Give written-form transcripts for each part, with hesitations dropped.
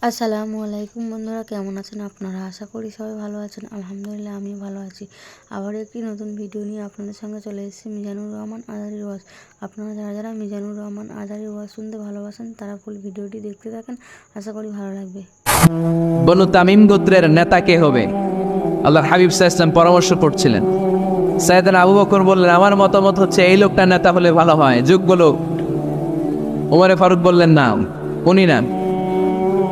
আসসালামু আলাইকুম বন্ধুরা, কেমন আছেন আপনারা? আশা করি সবাই ভালো আছেন। আলহামদুলিল্লাহ আমি ভালো আছি। আবার একটি নতুন ভিডিও নিয়ে আপনাদের সঙ্গে চলে এসেছি মিজানুর রহমান আজারির ওয়াজ। আপনারা যারা যারা মিজানুর রহমান আজারির ওয়াজ শুনতে ভালোবাসেন তারা ফুল ভিডিওটি দেখতে থাকেন, আশা করি ভালো লাগবে। বনু তামিম গোত্রের নেতা কে হবে? আল্লাহর হাবিব সাল্লাল্লাহু আলাইহি ওয়াসাল্লাম পরামর্শ করছিলেন। সাইয়েদনা আবু বকর বললেন, আমার মতামত হচ্ছে এই লোকটা নেতা হলে ভালো হয়, যোগ্য লোক। ওমরে ফারুক বললেন, না উনি না,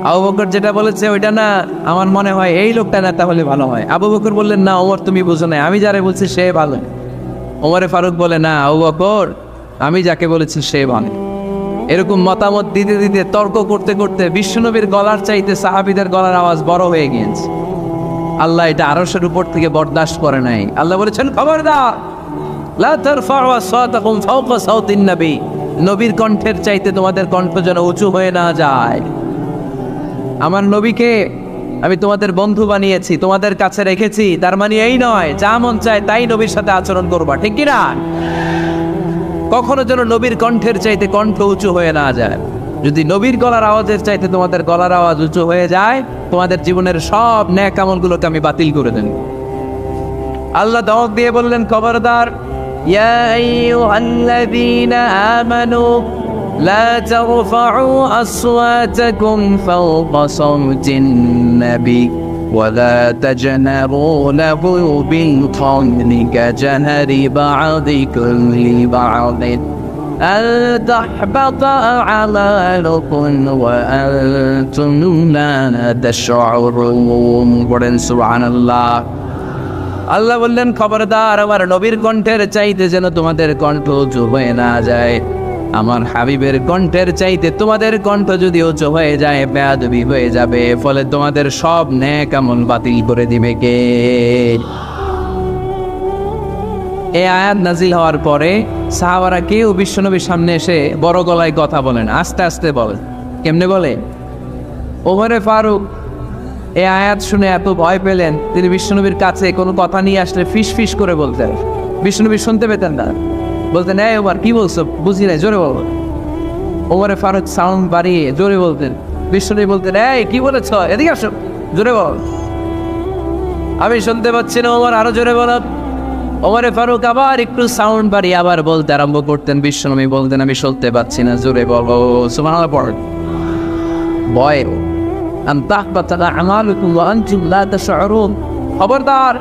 আবু বকর যেটা বলেছে ওইটা না, আমার মনে হয় এই লোকটা নেতা হলে ভালো হয়। আবু বকর বললেন, না ওমর তুমি বুঝো না, আমি যারে বলছি সে ভালো। ওমরে ফারুক বলে, না আবু বকর, আমি যাকে বলেছি সে ভালো। এরকম মতামত দিতে দিতে, তর্ক করতে করতে বিশ্বনবীর গলার চাইতে সাহাবীদের গলার আওয়াজ বড় হয়ে গিয়েছে। আল্লাহ এটা আরশের উপর থেকে বরদাস্ত করে নাই। আল্লাহ বলেছেন, খবরদার, লা তারফাউ আসওয়াতাকুম ফাওকা সাওতিন নবী, নবীর কণ্ঠের চাইতে তোমাদের কণ্ঠ যেন উঁচু হয়ে না যায়। আমার নবীকে আমি তোমাদের বন্ধু বানিয়েছি, তোমাদের কাছে রেখেছি, তার মানে এই নয় যা মন চায় তাই নবীর সাথে আচরণ করবা, ঠিক কি না? কখনো যেন নবীর কণ্ঠের চাইতে কণ্ঠ উঁচু হয়ে না যায়। যদি নবীর গলার আওয়াজের চাইতে তোমাদের গলার আওয়াজ উঁচু হয়ে যায়, তোমাদের জীবনের সব নেক আমলগুলোকে আমি বাতিল করে দেব। আল্লাহ দমক দিয়ে বললেন, খবরদার, ইয়া আইয়ুহাল্লাযীনা আমানু লা তারফাউ আসওয়াতাকুম ফাওকা সাওতিন নবী ولا تجنروا له بالقول كجهر بعضكم لبعض أن تحبط أعمالكم وأنتم لا تشعرون। পড়েন সুবহানাল্লাহ। আল্লাহ বললেন, খবরদার, আমার নবীর কণ্ঠের চাইতে যেন তোমাদের কণ্ঠ উঁচু হয়ে না যায়। আমার হাবিবের কণ্ঠের চাইতে তোমাদের কণ্ঠ যদি উঁচু হয়ে যায়, বেয়াদবি হয়ে যাবে, ফলে তোমাদের সব নেক আমল বাতিল করে দিবে কে? এই আয়াত নাজিল হওয়ার পরে সাহাবারা কেউ বিশ্বনবীর সামনে এসে বড় গলায় কথা বলেন, আস্তে আস্তে বলেন। কেমনে বলে? ওমরে ফারুক এই আয়াত শুনে এত ভয় পেলেন, তিনি বিশ্বনবীর কাছে কোনো কথা নিয়ে আসলে ফিস ফিস করে বলতেন। বিশ্বনবী শুনতে পেতেন না, বলতেন, এই ওমর কি বলছো, বুঝি নাই, জোরে বলো। ওমরে ফারুক সাউন্ড বাড়িয়ে জোরে বলতেন। বিশ্বনবী বলতেন, এই কি বলেছ, এদিকে আসো, জোরে বল, আমি শুনতে পাচ্ছি না, ওমর আরো জোরে বল। ওমরে ফারুক আবার একটু সাউন্ড বাড়িয়ে আবার বলতে আরম্ভ করতেন। বিশ্বনবী বলতেন, আমি শুনতে পাচ্ছি না, জোরে বলো। সুবহানাল্লাহ। পড় ভয়, খবরদার,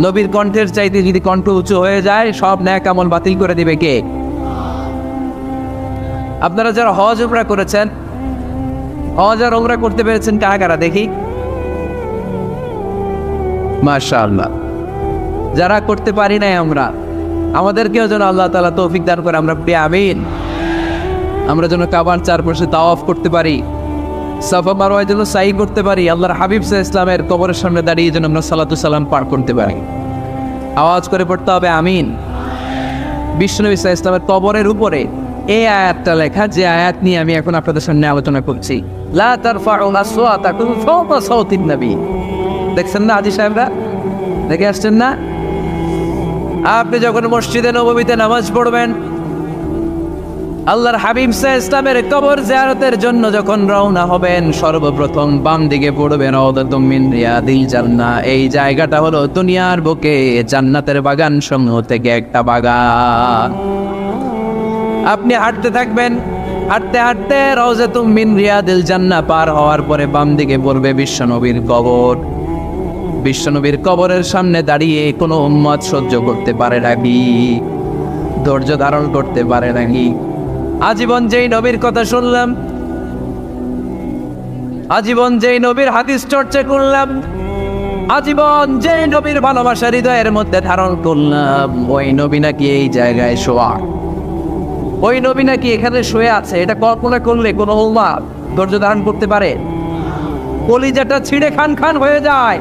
নবীর কণ্ঠের চাইতে যদি কণ্ঠ উঁচু হয়ে যায়, সব নেক আমল বাতিল করে দিবে কে? আপনারা যারা হজ উমরা করেছেন, হজ আর উমরা করতে পেরেছেন কারা কারা দেখি? মাশাআল্লাহ। যারা করতে পারি নাই আমরা, আমাদেরকেও যেন আল্লাহ তাআলা তৌফিক দান করে, আমরা পড়ি আমিন। আমরা যেন কাবার চারপাশে তাওয়াফ করতে পারি, সাফা মারওয়ায় যেন সাই করতে পারি, আল্লাহর হাবিব সাল্লাল্লাহু আলাইহি ওয়াসাল্লামের কবরের সামনে দাঁড়িয়ে যেন আমরা সালাতু সালাম পাঠ করতে পারি। আওয়াজ করে পড়তে হবে আমিন। বিশ্বনবী সাল্লাল্লাহু আলাইহি ওয়াসাল্লামের কবরের উপরে এই আয়াতটা লেখা, যে আয়াত নিয়ে আমি এখন আপনাদের সামনে আলোচনা করছি। লা তারফাউ আসওয়াতাকুম ফাওকা সাওতিন নবী। দেখছেন না হাজী সাহেবরা, দেখে আসছেন না? আপনি যখন মসজিদে নববীতে নামাজ পড়বেন, আল্লাহর হাবিব সাল্লাল্লাহু আলাইহি ওয়াসাল্লামের কবর জিয়ারতের জন্য যখন রওনা হবেন, সর্বপ্রথম বাম দিকে পড়বেন রাউদাতুম মিন রিয়াদিল জান্নাহ। এই জায়গাটা হলো দুনিয়ার বুকে জান্নাতের বাগান সমূহ থেকে একটা বাগান। আপনি হাঁটতে থাকবেন, হাঁটতে হাঁটতে রাউদাতুম মিন রিয়াদিল জান্নাহ পার হওয়ার পরে বাম দিকে পড়বে বিশ্বনবীর কবর। বিশ্বনবীর কবরের সামনে দাঁড়িয়ে কোনো উম্মত সহ্য করতে পারে নাকি? ধৈর্য ধারণ করতে পারে নাকি? আজীবন যেই নবীর কথা শুনলাম, আজীবন যেই নবীর হাদিস চর্চা করলাম, আজীবন যেই নবীর ভালোবাসা হৃদয়ের মধ্যে ধারণ করলাম, ওই নবী নাকি এই জায়গায় শোয়া, ওই নবী নাকি এখানে শুয়ে আছে, এটা কল্পনা করলে কোনো উম্মত ধৈর্য ধারণ করতে পারে? কলিজাটা ছিঁড়ে খান খান হয়ে যায়,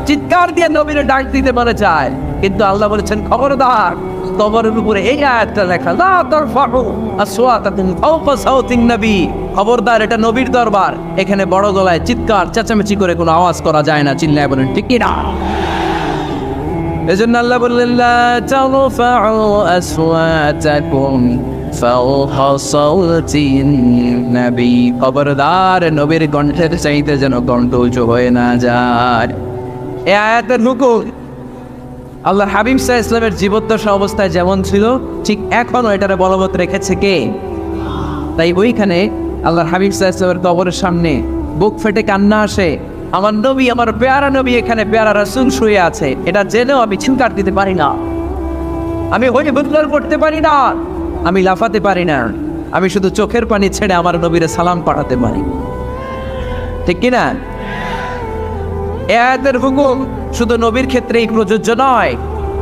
চিৎকার দিয়ে নবীর ডাক দিতে মনে চায়, কিন্তু আল্লাহ বলেছেন, খবরদার, কবরের উপরে এই আয়াতটা লেখা, লা তারফাউ আসওয়াতাকুম ফাওকা সাওতিন নবী। খবরদার, এটা নবীর দরবার, এখানে বড় গলায় চিৎকার চেঁচামেচি করে কোনো আওয়াজ করা যায় না। চিল্লায় বলেন ঠিক কি না? এজন্য আল্লাহ বললেন, লা তারফাউ আসওয়াতাকুম ফাওকা সাওতিন নবী, খবরদার নবীর কণ্ঠের চাইতে যেন কণ্ঠ উঁচু হয়ে না যায়। এই আয়াতের হুকুম আল্লাহ হাবিব সাল্লাল্লাহু আলাইহি ওয়াসাল্লামের জীবদ্দশা অবস্থায় যেমন ছিল ঠিক এখনও এটারে বলবৎ রেখেছে কে? তাই ওইখানে আল্লাহর হাবিব সাল্লাল্লাহু আলাইহি ওয়াসাল্লামের কবরের সামনে বুক ফেটে কান্না আসে, আমার নবী, আমার পেয়ারা নবী এখানে, পেয়ারা রাসূল শুয়ে আছে, এটা জেনেও আমি চিৎকার দিতে পারি না, আমি হই হুল্লোড় করতে পারি না, আমি লাফাতে পারি না, আমি শুধু চোখের পানি ছেড়ে আমার নবীরে সালাম পাঠাতে পারি। ঠিক কিনা? এই আয়াতের হুকুম শুধু নবীর ক্ষেত্রেই প্রযোজ্য নয়,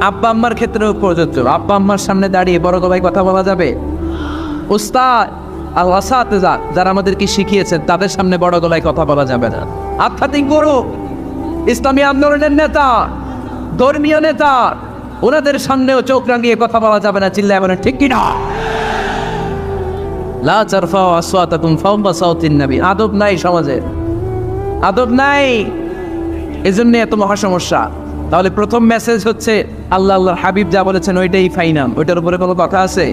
আব্বা আম্মার ক্ষেত্রেও প্রযোজ্য। আব্বা আম্মার সামনে দাঁড়িয়ে বড় গলায় কথা বলা যাবে? উস্তাদ আল-আসাতিজা যারা আমাদেরকে শিখিয়েছেন তাদের সামনে বড় গলায় কথা বলা যাবে না। আধ্যাত্মিক গুরু, ইসলামী আন্দোলনের নেতা, ধর্মীয় নেতা, ওনাদের সামনেও চোখ রাঙিয়ে কথা বলা যাবে না। চিল্লায় বলেন ঠিক কিনা? লা তারফাউ আসওয়াতাকুম ফাওকা সাওতিন নবী। আদব নাই সমাজে, আদব নাই, এজন্য এত মহা সমস্যা। তাহলে প্রথম মেসেজ হচ্ছে আল্লাহর হাবিব যা বলেছেন ওইটাই ফাইনাল, ওইটার উপরে কোনো কথা আছে?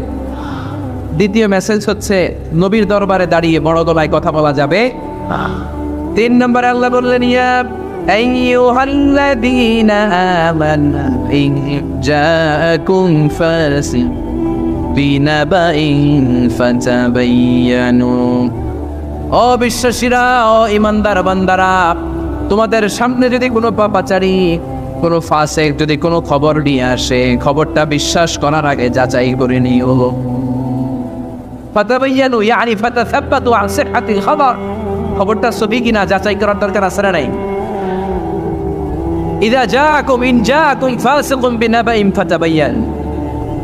দ্বিতীয় মেসেজ হচ্ছে নবীর দরবারে দাঁড়িয়ে বড় গলায় কথা বলা যাবে। 3 নম্বরে আল্লাহ বললেন, ইয়া আইয়ুহাল্লাযীনা আমানু ইন জাআকুম ফাসিকুন বিনাবাইন ফাতাবায়ানু। ও বিশ্বাসীরা, ও ঈমানদার বান্দারা, তোমাদের সামনে যদি কোনো পাপাচারী, কোনো ফাসিক যদি কোনো খবর নিয়ে আসে, খবরটা বিশ্বাস করার আগে যাচাই করে নিও। ফাতাবায়ানু ইয়ানি ফাতাসাব্বাতু আন সিহহাতিল খবর, খবরটা সহি কিনা যাচাই করার দরকার আছে না নাই? ইন জাআকুম ফাসিকুন বিনাবাইন ফাতাবায়ান।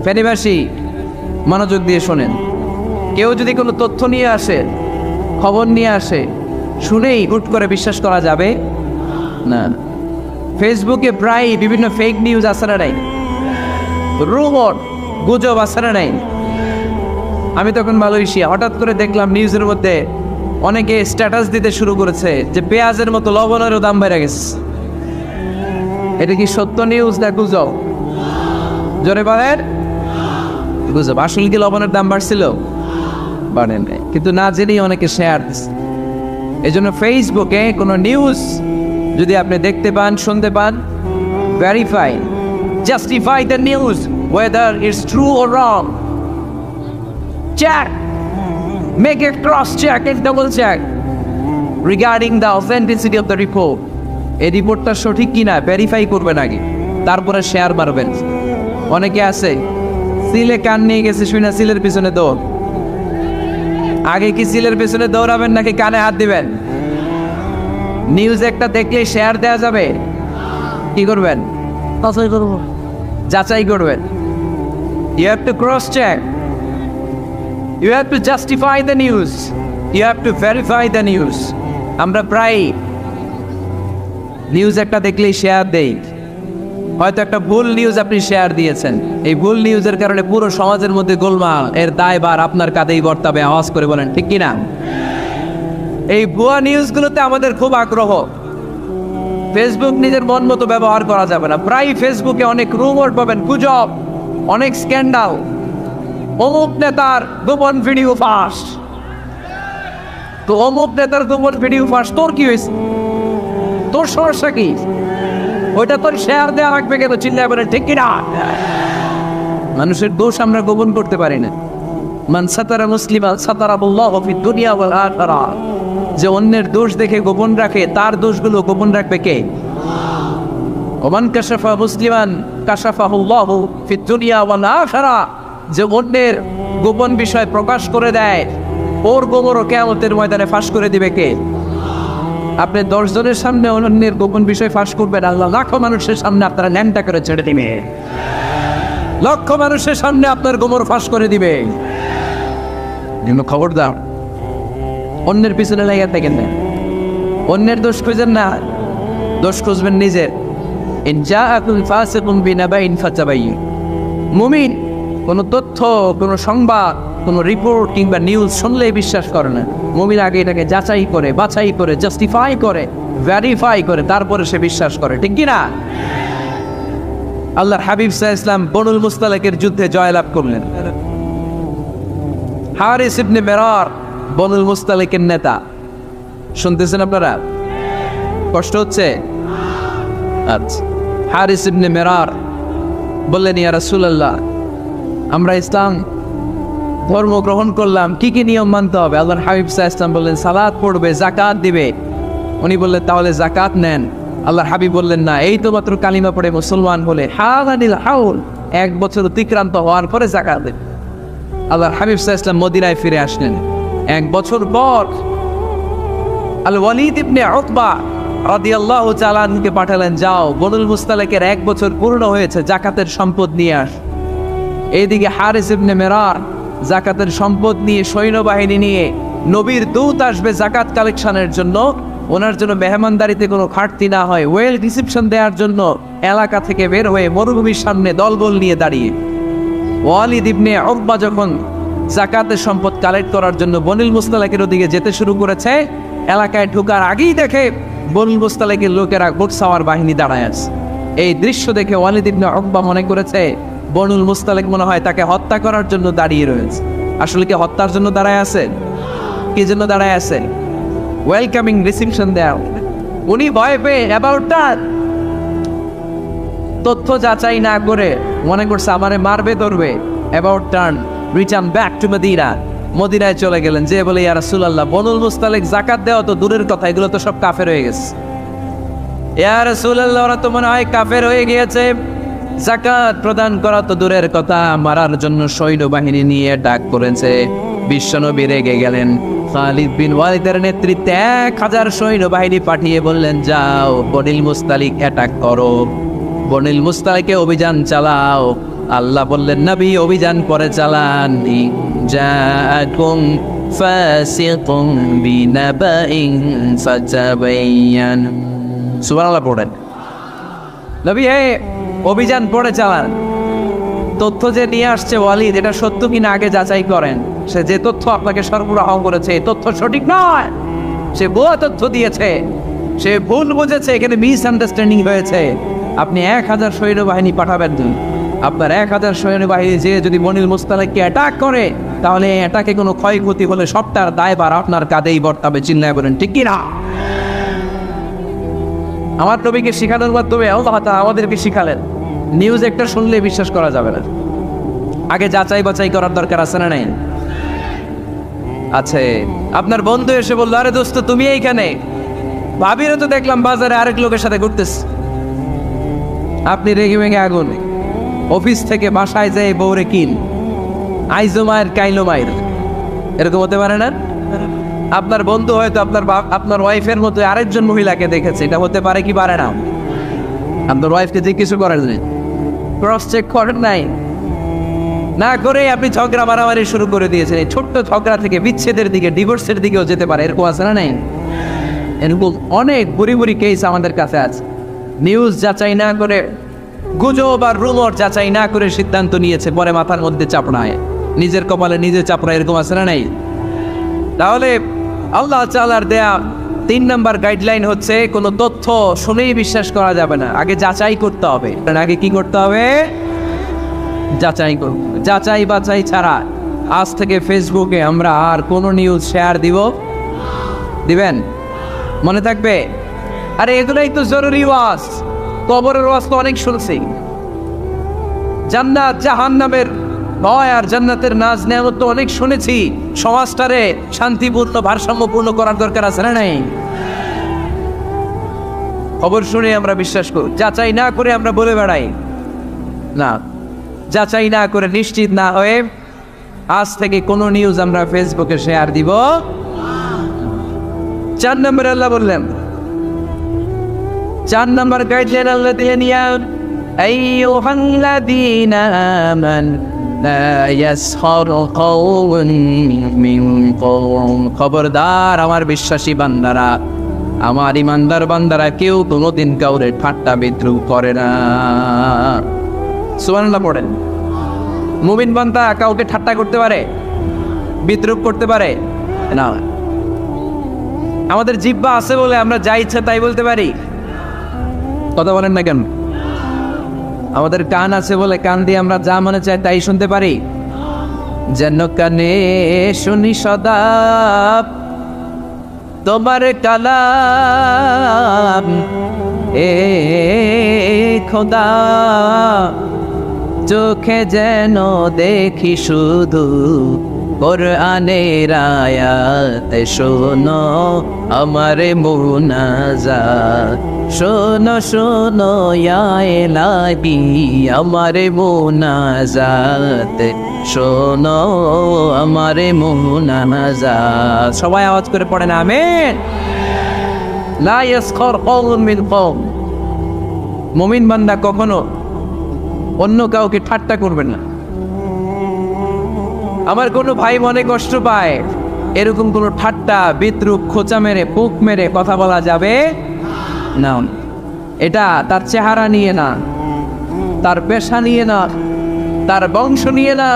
ফেনীবাসী মনোযোগ দিয়ে শোনেন, কেউ যদি কোনো তথ্য নিয়ে আসে, খবর নিয়ে আসে, শুনেই হুট করে বিশ্বাস করা যাবে না। ফেসবুকে প্রায় বিভিন্ন ফেক নিউজ আছে না নাই? রুমর, গুজব আছে না নাই? আমি তখন মালয়েশিয়া, হঠাৎ করে দেখলাম নিউজের মধ্যে অনেকে স্ট্যাটাস দিতে শুরু করেছে যে পেঁয়াজের মতো লবণেরও দাম বেড়ে গেছে। এটা কি সত্য নিউজ না গুজব? জোরে বলেন। গুজব। আসলে কি লবণের দাম বাড়ছিল? বাড়ে নাই, কিন্তু না জেনেই অনেকে শেয়ার দিচ্ছে। এই জন্য ফেসবুকে কোনো নিউজ যদি আপনি দেখতে পান, শুনতে পান, verify, justify the news whether it's true or wrong. Check, make a cross check and double check regarding the authenticity of the report. এই রিপোর্টটা সঠিক কিনা ভেরিফাই করবেন আগে, তারপরে শেয়ার মারবেন। অনেকে আছে সিলে কান নিয়ে গেছে, শুনে সিলের পিছনে দৌড়। আগে কি সিলের পিছনে দৌড়াবেন নাকি কানে হাত দিবেন? নিউজ একটা দেখলে শেয়ার দেওয়া যাবে, কি করবেন? যাচাই করব, যাচাই করবেন। You have to cross check, you have to justify the news, you have to verify the news. আমরা প্রায় নিউজ একটা দেখলেই শেয়ার দেই। হয়তো একটা ভুল নিউজ আপনি শেয়ার দিয়েছেন, এই ভুল নিউজের কারণে পুরো সমাজের মধ্যে গোলমাল, এর দায়ভার আপনার কাঁধেই বর্তাবে। আওয়াজ করে বলেন ঠিক কিনা? এই ভুয়া নিউজগুলোতে আমাদের খুব আগ্রহ। ফেসবুক নিজের মন মতো ব্যবহার করা যাবে না। প্রায় ফেসবুকে অনেক রুমর পাবেন, গুজব, অনেক স্ক্যান্ডাল। অমুক নেতার গোপন ভিডিও ফাঁস, তো অমুক নেতার গোপন ভিডিও ফাঁস, তোর কি হয়েছে? তোর সমস্যা কি? ওইটা তোর শেয়ার দেওয়া লাগবে কেন? চিল্লায় বলে ঠিক কিনা? মানুষের দোষ আমরা গোপন করতে পারি না। মান সাতারা মুসলিমান সাতারাহুল্লাহু ফিদ দুনিয়া ওয়াল আখিরাহ। যে অন্যের দোষ দেখে গোপন রাখে, তার দোষগুলো গোপন রাখবে কে? ওমান কাশাফা মুসলিমান কাশাফাহুল্লাহু ফিদ দুনিয়া ওয়াল আখিরাহ। যে অন্যের গোপন বিষয় প্রকাশ করে দেয়, ওর গোবরও কিয়ামতের ময়দানে ফাঁস করে দিবে কে? আপনি 10 জনের সামনে অন্যের গোপন বিষয় ফাঁস করবেন, আল্লাহ লাখো মানুষের সামনে আপনারা ন্যাংটা করে ছেড়ে দিবে। লক্ষ মানুষের সামনে আপনার গোবর ফাঁস করে দিবে। খবরদার, অন্যের পিছনে লাগিয়ে থাকেন না, অন্যের দোষ খুঁজেন না, দোষ খুঁজবেন নিজের। ইন জাআকুম ফাসিকুন বিনাবাইন ফাতাবাইয়ান। মুমিন কোনো তথ্য, কোনো সংবাদ, কোনো রিপোর্ট কিংবা নিউজ শুনলেই বিশ্বাস করে না। মুমিন আগে এটাকে যাচাই করে, বাছাই করে, জাস্টিফাই করে, ভেরিফাই করে, তারপরে সে বিশ্বাস করে। ঠিক কিনা? আল্লাহর হাবিব সাল্লাল্লাহু আলাইহি ওয়াসাল্লাম বনুল মুস্তালাকের যুদ্ধে জয়লাভ করলেন। হারিস ইবনে মিরার বনুল মুস্তালিকের নেতা। শুনতেছেন আপনারা? কষ্ট হচ্ছে? আচ্ছা, হারিস ইবনে মিরার বললেন, ইয়া রাসূলুল্লাহ, আমরা ইসলাম ধর্ম গ্রহণ করলাম, কি কি নিয়ম মানতে হবে? আল্লাহর হাবিব সাল্লাল্লাহু আলাইহি ওয়াসাল্লাম বললেন, সালাত পড়বে, যাকাত দিবে। উনি বললেন, তাহলে যাকাত নেন। আল্লাহর হাবিব বললেন, না, এই তো মাত্র কালিমা পড়ে মুসলমান হলে হাদানিল হাউল, 1 বছর অতিক্রান্ত হওয়ার পরে যাকাত দেবে। আল্লাহর হাবিব সাল্লাল্লাহু আলাইহি ওয়াসাল্লাম মদিনায় ফিরে আসলেন। 1 বছর পর আল ওয়ালিদ ইবনে উতবা রাদিয়াল্লাহু তাআলা আনহুকে পাঠালেন, যাও বনুল মুস্তালিকের 1 বছর পূর্ণ হয়েছে, যাকাতের সম্পদ নিয়ে আস। এইদিকে হারিস ইবনে মিরার যাকাতের সম্পদ নিয়ে, সৈন্যবাহিনী নিয়ে, নবীর দূত আসবে যাকাত কালেকশনের জন্য, ওনার জন্য মেহমানদারিতে কোনো ঘাটতি না হয়, ওয়েল রিসিপশন দেওয়ার জন্য এলাকা থেকে বের হয়ে মরুভূমির সামনে দলবল নিয়ে দাঁড়িয়ে ওয়ালিদ ইবনে উতবা যখন যাকাতের সম্পদ কালেক্ট করার জন্য বনুল মুস্তালিকের ওদিকে যেতে শুরু করেছে, এলাকায় ঢোকার আগেই দেখে বনুল মুস্তালিকের লোকেরা ঘোড়সাওয়ার বাহিনী দাঁড়ায় আছে। এই দৃশ্য দেখে ওয়ালিদ ইবনে উতবা মনে করেছে বনুল মুস্তালিক মনে হয় তাকে হত্যা করার জন্য দাঁড়িয়ে রয়েছে। আসলে কি হত্যার জন্য দাঁড়ায় আছে? কি জন্য দাঁড়ায় আছে? ওয়েলকামিং রিসিপশন দেওয়া। উনি ভয় পেয়ে অ্যাবাউট দ্যাট তথ্য যাচাই না করে মনে করছে আমারে মারবে ধরবে, about turn return back to Medina. মদিনায় চলে গেলেন, যে বলে, ইয়া রাসূলুল্লাহ, বনুল মুস্তালিক যাকাত দেওয়া তো দূরের কথা, এগুলো তো সব কাফের হয়ে গেছে। ইয়া রাসূলুল্লাহ, ওরা তো মনে হয় কাফের হয়ে গিয়েছে, যাকাত প্রদান করা তো দূরের কথা, মারার জন্য সৈন্যবাহিনী নিয়ে ডাক করেছে। বিশ্বনবী রেগে গেলেন। খালিদ বিন ওয়ালিদের নেতৃত্বে 1000 সৈন্যবাহিনী পাঠিয়ে বললেন, যাও বনুল মুস্তালিক অ্যাটাক করো, বনুল মুস্তালিকে অভিযান চালাও। আল্লাহ বললেন, নবী অভিযান করে চালান। জাআকুম ফাসিকুম বিনাবাইন ফাতাবায়ান। সুবহানাল্লাহ পড়েন। নবী, হে, অভিযান পড়ে চালান। তথ্য যে নিয়ে আসছে ওয়ালিদ, এটা সত্য কিনা আগে যাচাই করেন। সে যে তথ্য আপনাকে সরবরাহ করেছে, এই তথ্য সঠিক নয়, সে ভুয়া তথ্য দিয়েছে, সে ভুল বুঝেছে, এখানে মিসআন্ডারস্ট্যান্ডিং হয়েছে। আপনি 1000 সৈন্যবাহিনী পাঠাবেন, আপনার 1000 সৈন্যবাহিনী যে যদি বনুল মুস্তালিককে অ্যাটাক করে, তাহলে অ্যাটাকে কোনো ক্ষয়ক্ষতি হলে সবটার দায়ভার আপনার কাঁধেই বর্তাবে। চিল্লায় বলেন ঠিক কিনা? আমার নবীকে শিখানোর মাধ্যমে আল্লাহ তাআলা আমাদেরকে শিখালেন, নিউজ একটা শুনলে বিশ্বাস করা যাবে না, আগে যাচাই বাছাই করার দরকার আছে না নাই? আছে। আপনার বন্ধু এসে বললো, আরে দোস্ত তুমি এইখানে, ভাবিরও তো দেখলাম বাজারে আরেক লোকের সাথে ঘুরতেছে। আপনি রেগে ভেঙে আগুন, অফিস থেকে বাসায় যায় বউরে কিন, আইজো মায়ের কাইলো মায়ের, এরকম হতে পারে না? আপনার বন্ধু হয়তো আপনার ওয়াইফের মতো আরেকজন মহিলাকে দেখেছে, এটা হতে পারে কি পারে না? আপনার ওয়াইফকে যে কিছু করেন নাই, ক্রস চেক করেন নাই, না করে আপনি ঝগড়া মারামারি শুরু করে দিয়েছেন। এই ছোট্ট ঝগড়া থেকে বিচ্ছেদের দিকে, ডিভোর্সের দিকেও যেতে পারে, এরকম আছে না নাই? এরকম অনেক বুড়ি বুড়ি কেস আমাদের কাছে আছে। নিউজ যাচাই না করে, গুজব আর রুমর যাচাই না করে সিদ্ধান্ত নিয়েছে, পরে মাথার মধ্যে চাপড়ায়, নিজের কপালে নিজে চাপড়ায়, এরকম আছে না নাই? তাহলে আল্লাহ তাআলার দেয়া 3 নম্বর গাইডলাইন হচ্ছে, কোনো তথ্য শুনেই বিশ্বাস করা যাবে না, আগে যাচাই করতে হবে। আগে কি করতে হবে? যাচাই করব। যাচাই বাছাই ছাড়া আজ থেকে ফেসবুকে আমরা আর কোনো নিউজ শেয়ার দিবেন? মনে থাকবে? আরে এগুলোই তো জরুরি ওয়াজ। কবরের ওয়াজ তো অনেক শুনছি, জান্নাত জাহান্নামের ভয় আর জান্নাতের নাজ নেয়ামত তো অনেক শুনেছি। সমাজটারে শান্তিপূর্ণ ভারসাম্যপূর্ণ করার দরকার আছে না নাই? খবর শুনে আমরা বিশ্বাস করি, যাচাই না করে আমরা বলে বেড়াই না। যাচাই না করে, নিশ্চিত না হয়ে আজ থেকে কোনো নিউজ আমরা ফেসবুকে শেয়ার দিব। 4 নম্বরে আল্লাহ বললেন, 4 নম্বর গাইডলাইন আল্লাহ দিয়ে নিয়ান, আইয়ুহাল্লাযীনা আমানু লা ইয়াসখারু কওমুন মিন কওম। খবরদার আমার বিশ্বাসী বান্দারা, আমার ইমানদার বান্দারা কেউ কোনোদিন কাউরে ঠাট্টা বিদ্রুপ করে না। সুবহানাল্লাহ পড়েন। মুমিন বান্দা কাউকে ঠাট্টা করতে পারে, বিদ্রুপ করতে পারে না। আমাদের জিহ্বা আছে বলে আমরা যা ইচ্ছা তাই বলতে পারি, কথা বলেন না কেন? আমাদের কান আছে বলে কান দিয়ে আমরা যা মনে চাই তাই শুনতে পারি। যেন কানে শুনি সদা তোমার কালাম এ খোদা, চোখে যেন দেখি শুধু কোরআনের আয়াত, শোনো আমার মুনাজাত, শোনো শোনো ইয়া ইলাহি আমার মুনাজাত, শোনো আমার মুনাজাত। সবাই আওয়াজ করে পড়েন আমিন। লা ইয়াসখার কওমুন মিন কওম, মুমিন বান্দা কখনো অন্য কাউকে ঠাট্টা করবে না। আমার কোনো ভাই মনে কষ্ট পায়, এরকম কোনো ঠাট্টা বিদ্রুপ খোঁচা মেরে পুক মেরে কথা বলা যাবে না। এটা তার চেহারা নিয়ে না, তার পেশা নিয়ে না, তার বংশ নিয়ে না,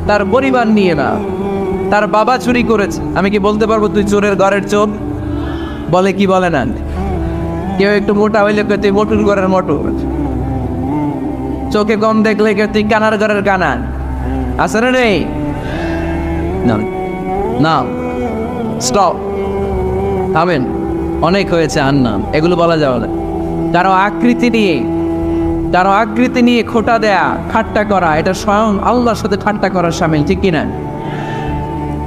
তার পরিবার নিয়ে না। তার বাবা চুরি করেছে, আমি কি বলতে পারবো তুই চোরের ঘরের চোর? বলে কি বলে না? কেউ একটু মোটা হইলে কে তুই মোটুর ঘরের মোটর, চোখে কম দেখলে কে তুই কানার ঘরের কানা। আছে না নেই? না, স্টপ, থামেন, অনেক হয়েছে আর নাম, এগুলো বলা যাবে না। কারো আকৃতি নিয়ে খোটা দেয়া, ঠাট্টা করা, এটা স্বয়ং আল্লাহর সাথে ঠাট্টা করার শামিল, ঠিক কিনা?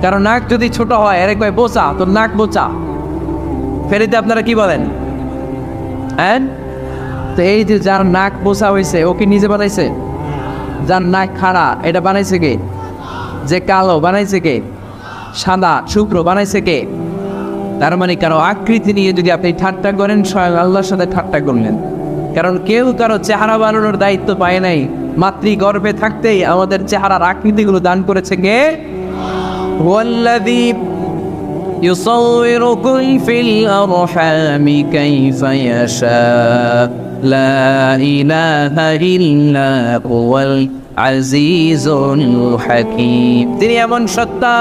কারণ নাক যদি ছোট হয়, এর কয় বোচা, তোর নাক বোচা। ফেরিতে আপনারা কি বলেন? হ্যাঁ, তো এই যে যার নাক বোচা হয়েছে, ও কি নিজে বানাইছে? যার নাক খাড়া, এটা বানাইছে কে? যে কালো বানাইছে কে? সাদা শুভ্র বানাইছে কে? তার মানে কারো আকৃতি নিয়ে যদি আপনি ঠাট্টা করেন, স্বয়ং আল্লাহর সাথে ঠাট্টা করলেন। কারণ কেউ কারো চেহারা বানানোর দায়িত্ব পায় নাই। মাতৃগর্ভে থাকতেই আমাদের চেহারার আকৃতিগুলো দান করেছে কে? ওয়াল্লাযী ইউসাউবিরুকুম ফিল আরহামি কাইফা ইয়াশা লা ইলাহা ইল্লা হুয়াল আজিজুল হাকীম। তিনি এমন সত্তা,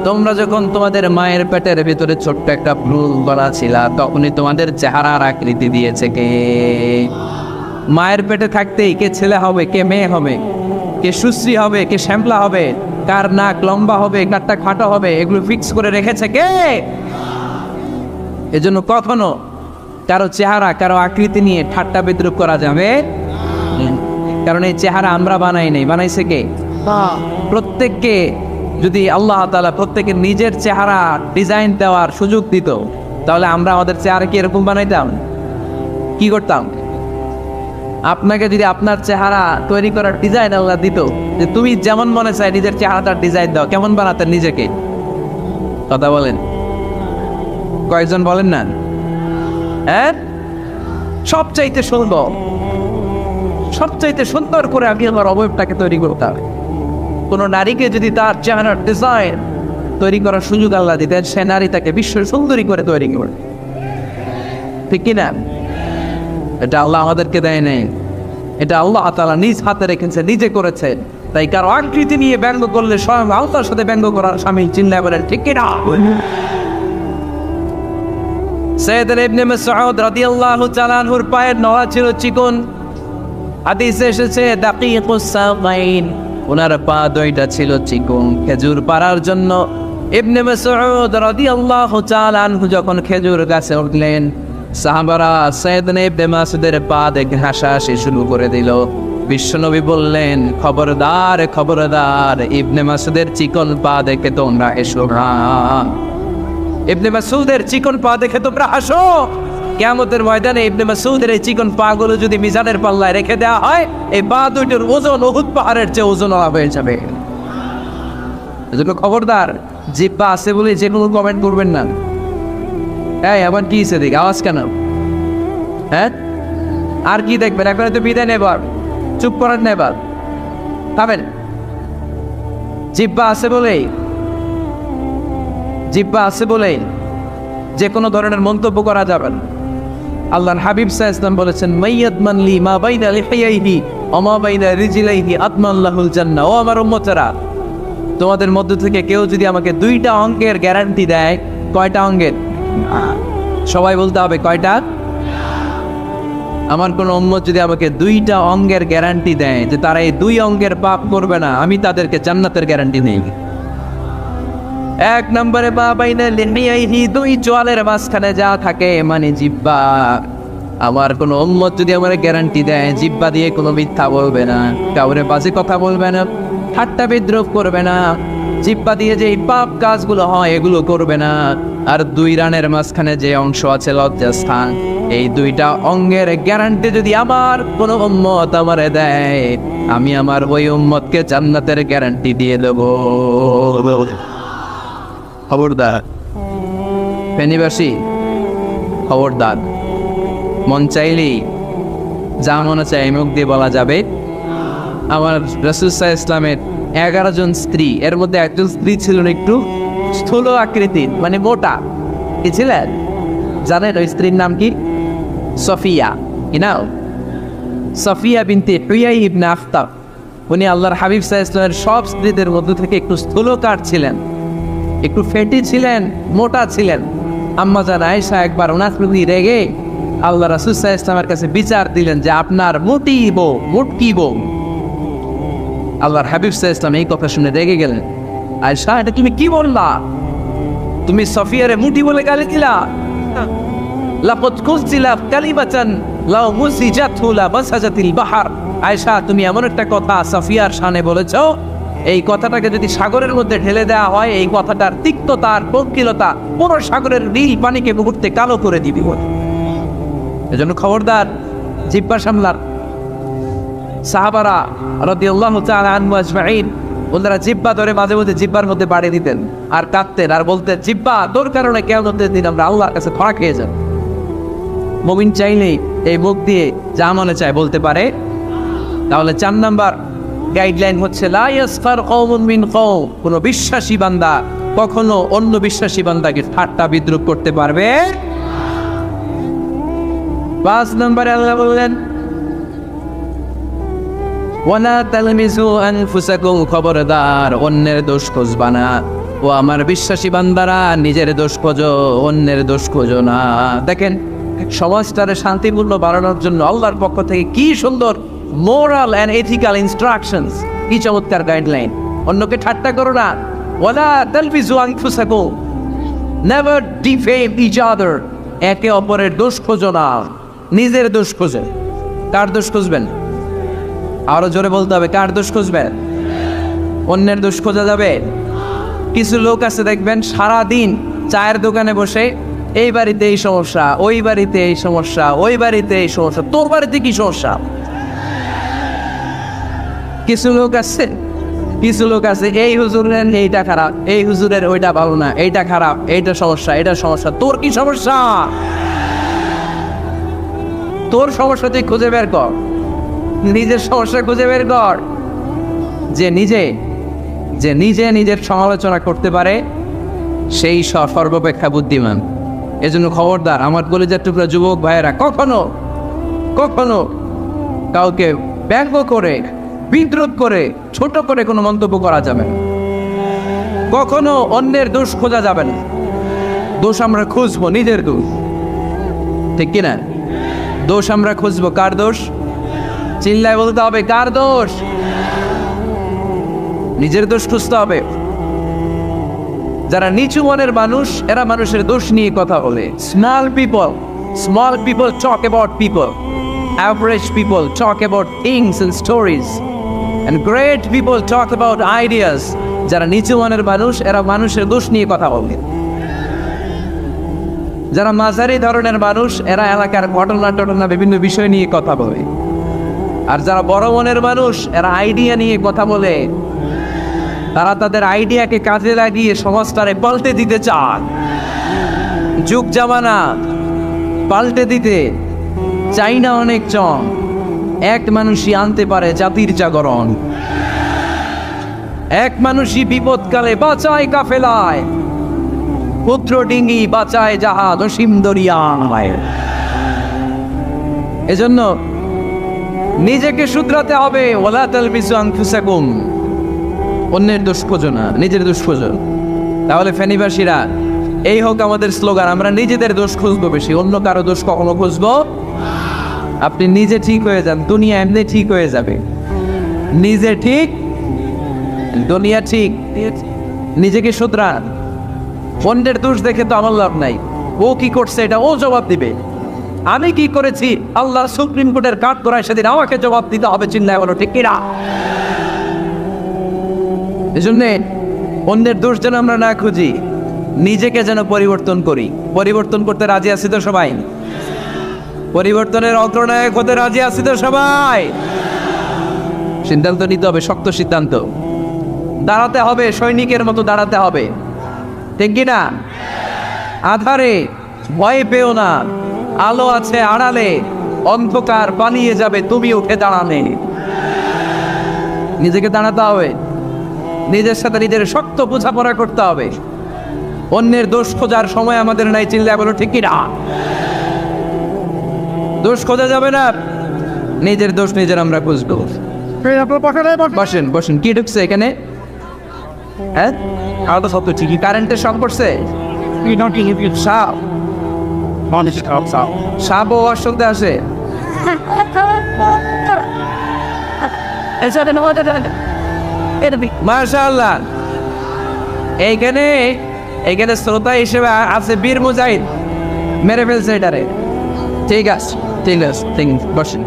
তোমরা যখন তোমাদের মায়ের পেটের ভিতরে ছোট্ট একটা ভ্রূণ গড়া ছিল, তখনই তোমাদের চেহারার আকৃতি দিয়েছে কে? মায়ের পেটে থাকতেই কে ছেলে হবে, কে মেয়ে হবে, কে সুশ্রী হবে, কে শ্যামলা হবে, কার নাক লম্বা হবে, কারটা খাটো হবে, এগুলো ফিক্স করে রেখেছে কে? এজন্য কখনো কারো চেহারা, কারো আকৃতি নিয়ে ঠাট্টা বিদ্রুপ করা যাবে, কারণ এই চেহারা আমরা বানাই নাই, বানাইছে কে? প্রত্যেককে যদি আল্লাহ তাআলা প্রত্যেকের নিজের চেহারা ডিজাইন দেওয়ার সুযোগ দিত, তাহলে আমরা আমাদের চেহারা কি এরকম বানাইতাম? কি করতাম? আপনাকে যদি আপনার চেহারা তৈরি করার ডিজাইন আল্লাহ দিত, যে তুমি যেমন মনে চাই নিজের চেহারাটার ডিজাইন দাও, কেমন বানাতেন নিজেকে? কথা বলেন, কয়েকজন বলেন না? হ্যাঁ, সবচাইতে সুন্দর, সবচাইতে সুন্দর করে আমি আমার অবয়বটাকে তৈরি করতাম। কোনো নারীকে যদি তার চেহারার ডিজাইন তৈরি করার সুযোগ আল্লাহ দিতেন, সে নারী তাকে বিশ্ব সুন্দরী করে তৈরি করে, ঠিক কিনা? এটা আল্লাহ আমাদেরকে দেয় নাই, এটা আল্লাহ তাআলা নিজ হাতে রেখেছে, নিজে করেছে। তাই কারো আকৃতি নিয়ে ব্যঙ্গ করলে স্বয়ং আল্লাহর সাথে ব্যঙ্গ করার শামিল, চিল্লায় বলেন ঠিক কিনা? সাইয়েদনা ইবনে মাসউদ রাদিয়াল্লাহু তাআলা আনহুর পায়ের নড়া ছিল চিকন। হাদিসে এসেছে দাকিকুস সাকাইন, ওনার পা দুইটা ছিল চিকন। খেজুর পাড়ার জন্য ইবনে মাসউদ রাদিয়াল্লাহু তাআলা আনহু যখন খেজুর গাছে উঠলেন, সাহাবারা সাইয়েদনা ইবনে মাসউদের পা দেখে হাসাহাসি শুরু করে দিল। বিশ্বনবী বললেন, খবরদার খবরদার, ইবনে মাসউদের চিকন পা দেখে তোমরা এসো না। ইবনে মাসউদের চিকন পা দেখে তোমরা হাসো। কিয়ামতের ময়দানে ইবনে মাসউদের এই চিকন পা গুলো যদি মিজানের পাল্লায় রেখে দেওয়া হয়, এই পা দুইটার ওজন উহুদ পাহাড়ের চেয়ে ওজন হয়ে যাবে। এজন্য খবরদার, জিহ্বা আছে বলে যে কোনো কমেন্ট করবেন না। এই আবার কি হয়েছে দেখ, আওয়াজ কেন? হ্যাঁ, আর কি দেখবেন? এখন তো বিদায় নেবার, চুপ করেন না, এবার থামেন। জিহ্বা আছে বলেই যে কোনো ধরনের মন্তব্য করা যাবে না। আল্লাহর হাবিব সাল্লাল্লাহু আলাইহি ওয়াসাল্লাম বলেছেন, মাইয়াদমান লি মা বাইনা লিহিয়াইহি ওয়া মা বাইনা রিজলাইহি আতমাল্লাহুল জান্নাহ। ও আমার উম্মতেরা, তোমাদের মধ্য থেকে কেউ যদি আমাকে 2টা অঙ্কের গ্যারান্টি দেয়, কয়টা অঙ্কের? সবাই বলতে হবে কয়টা? আমার কোন উম্মত যদি আমাকে 2টা অঙ্গের গ্যারান্টি দেয় যে তারা এই 2 অঙ্গের পাপ করবে না, আমি তাদেরকে জান্নাতের গ্যারান্টি নেই। 1 নম্বরে মা বাইনা লিহিয়াইহি, 2 চোয়ালের মাঝখানে যা থাকে মানে জিহ্বা। আমার কোন উম্মত যদি আমার গ্যারান্টি দেয় জিহ্বা দিয়ে কোনো মিথ্যা বলবে না, কাউরে বাজে কথা বলবে না, ঠাট্টা বিদ্রুপ করবে না, জিহ্বা দিয়ে যে পাপ কাজগুলো হয় এগুলো করবে না, আর 2 রানের মাঝখানে যে অংশ আছে লজ্জাস্থান, এই 2টা অঙ্গের গ্যারান্টি যদি আমার কোন উম্মত আমারে দেয়, আমি আমার ওই উম্মতকে জান্নাতের গ্যারান্টি দিয়ে দেব। খবরদার ফেনীবাসী, খবরদার। মন চাইলেই যা মনে চাই মুখ দিয়ে বলা যাবে। আমার রাসূল সাল্লাল্লাহু আলাইহি ইসলামের 11 জন স্ত্রী, এর মধ্যে একজন স্ত্রী ছিলেন একটু স্থূল আকৃতির, মানে মোটা। কি ছিলেন জানেন ওই স্ত্রীর নাম কি? সফিয়া। ইনাও সফিয়া বিনতে হুয়াই ইবনে আখতাব। উনি আল্লাহর হাবিব সাল্লাল্লাহু আলাইহি ইসলামের সব স্ত্রীদের মধ্যে থেকে একটু স্থূলকার ছিলেন, একটু ফেটি ছিলেন, মোটা ছিলেন। আম্মা জান আয়েশা একবার ওনার প্রতি রেগে আল্লাহ রাসূল সাল্লাল্লাহু আলাইহি ইসলামের কাছে বিচার দিলেন যে আপনার মুটকি বউ। আল্লাহর হাবিব সাল্লাল্লাহু আলাইহি ইসলাম এই কথা শুনে রেগে গেলেন। আয়েশা, এটা তুমি কি বললা? তুমি সফিয়ারে মুটি বলে গালি দিলা? লাকাদ কুলতিলা কালিমাতান লাউ মুসিজাতহু লা মাসাজাতিল বাহর। আয়েশা, তুমি এমন একটা কথা সফিয়ার শানে বলেছো, এই কথাটাকে যদি সাগরের মধ্যে ঢেলে দেওয়া হয়, এই কথাটার তিক্ততা আর পঙ্কিলতা পুরো সাগরের নীল পানিকে মুহূর্তে কালো করে দিবি। এজন্য খবরদার, জিহ্বা সামলার। সাহাবারা রাদিয়াল্লাহু তাআলা আনহু আজমাইন, ওনারা জিহ্বা ধরে মাঝে মধ্যে জিহ্বার মধ্যে বাড়ি দিতেন আর কাঁদতেন আর বলতেন, জিহ্বা তোর কারণে কিয়ামতের দিন আমরা আল্লাহর কাছে ধরা খেয়ে যাব। মুমিন চাইলেই এই মুখ দিয়ে যা মনে চায় বলতে পারে। তাহলে 4 নাম্বার গাইডলাইন হচ্ছে লা ইয়াসফার কওমুন মিন কওম, কোন বিশ্বাসী বান্দা কখনো অন্য বিশ্বাসী বান্দাকে ঠাট্টা বিদ্রুপ করতে পারবে। 5 নম্বরে আল্লাহ বললেন ওয়ালা তালমিজু আনফুসাকুম, খবরদার অন্যের দোষ খুঁজবা না। ও আমার বিশ্বাসী বান্দারা, নিজের দোষ খোঁজো, অন্যের দোষ খোঁজো না। দেখেন সমাজটারে শান্তিপূর্ণ বানানোর জন্য আল্লাহর পক্ষ থেকে কি সুন্দর মোরাল অ্যান্ড এথিক্যাল ইনস্ট্রাকশনস, কি চমৎকার গাইডলাইন। অন্যকে ঠাট্টা করো না। ওয়ালা তালমিজু আনফুসাকুম, নেভার ডিফেম ইচ আদার, একে অপরের দোষ খোঁজো না, নিজের দোষ খোঁজে। কার দোষ খুঁজবেন? আরো জোরে বলতে হবে, কার দোষ খুঁজবেন? অন্যের দোষ খোঁজা যাবে? কিছু লোক আছে দেখবেন সারাদিন চায়ের দোকানে বসে এই বাড়িতে এই সমস্যা, ওই বাড়িতে এই সমস্যা, ওই বাড়িতে এই সমস্যা, তোর বাড়িতে কি সমস্যা? কিছু লোক আছে এই হুজুরের এইটা খারাপ, এই হুজুরের ওইটা ভালো না, এইটা খারাপ, এইটা সমস্যা, এটা সমস্যা। তোর কি সমস্যা? তোর সমস্যা তুই খুঁজে বের কর, নিজের সমস্যা খুঁজে বের কর। যে নিজে নিজের সমালোচনা করতে পারে সেই সর্বাপেক্ষা বুদ্ধিমান। এজন্য খবরদার আমার কলিজার টুকরা যুবক ভাইয়েরা, কখনো কাউকে ব্যঙ্গ করে, বিদ্রুপ করে, ছোট করে কোনো মন্তব্য করা যাবে না। কখনো অন্যের দোষ খোঁজা যাবে না। দোষ আমরা খুঁজবো নিজের দোষ, ঠিক কিনা? দোষ আমরা খুঁজবো। কার দোষ? চিল্লায় বলতে হবে, কার দোষ? নিজের দোষ খুঁজতে হবে। যারা নিচু মনের মানুষ, এরা মানুষের দোষ নিয়ে কথা বলে। Small people talk about people, average people talk about things and stories, and great people talk about ideas. যারা নিচু মনের মানুষ, এরা মানুষের দোষ নিয়ে কথা বলে। যারা মাঝারি ধরনের মানুষ, এরা এলাকার ঘটনা বিভিন্ন বিষয় নিয়ে কথা বলে। আর যারা বড় মনের মানুষ, এরা আইডিয়া নিয়ে কথা বলে। তারা তাদের আইডিয়াকে কাজে লাগিয়ে সমাজটারে পাল্টে দিতে চান। যুগ জামানা পাল্টে দিতে চাই না অনেক জন, এক মানুষই আনতে পারে জাতির জাগরণ। এক মানুষই বিপদকালে বাঁচায় কাফেলায়, ক্ষুদ্র ডিঙ্গি বাঁচায় জাহাজ অসীম দরিয়ায়। এজন্য নিজেকে শুধরাতে হবে। ওয়ালা তালবিসু আনফুসাকুম, অন্যের দোষ খোঁজো না, নিজের দোষ খোঁজো। তাহলে ফেনীবাসীরা, এই হোক আমাদের স্লোগান, আমরা নিজেদের দোষ খুঁজবো বেশি, অন্য কারো দোষ কখনো খুঁজবো। আপনি নিজে ঠিক হয়ে যান, দুনিয়া এমনি ঠিক হয়ে যাবে। নিজে ঠিক, দুনিয়া ঠিক। নিজেকে শুধরান। অন্যের দোষ দেখে তো আমার লাভ নাই। ও কি করছে এটা ও জবাব দিবে। আমি কি করেছি আল্লাহ সুপ্রিম কোর্টের কাঠ করায় সেদিন আমাকে জবাব দিতে হবে, চিল্লায় বলো ঠিক কিনা। এই জন্যে অন্যের দোষ যেন আমরা না খুঁজি, নিজেকে যেন পরিবর্তন করি। পরিবর্তন করতে রাজি আছি তো সবাই? পরিবর্তনের অগ্রনায়ক হতে রাজি আছি তো সবাই? সিদ্ধান্ত নিতে হবে, শক্ত সিদ্ধান্ত। দাঁড়াতে হবে, সৈনিকের মতো দাঁড়াতে হবে, ঠিক কিনা। আধারে ভয় পেও না, আলো আছে আড়ালে, অন্ধকার পালিয়ে যাবে তুমি উঠে দাঁড়ানে। নিজেকে দাঁড়াতে হবে, নিজের সাথে নিজের শক্ত বোঝাপড়া করতে হবে। অন্যের দোষ খোঁজার সময় আমাদের নাই, চিল্লায় বলো ঠিক কিনা। দোষ খোঁজা যাবে না, নিজের দোষ নিজের আমরা খুঁজবো। বসেন বসেন। কি ঢুকছে এখানে? হ্যাঁ, আলাদা সত্য ঠিকই। কারেন্টের শক পড়ছে? সাপ, সাপও অসুবিধা আসে। মাশাআল্লাহ। এইখানে এইখানে শ্রোতা হিসেবে আছে বীর মুজাহিদ, মেরে ফেলছে এটারে। ঠিক আছে, ঠিক আছে, ঠিক আছে, বসেন।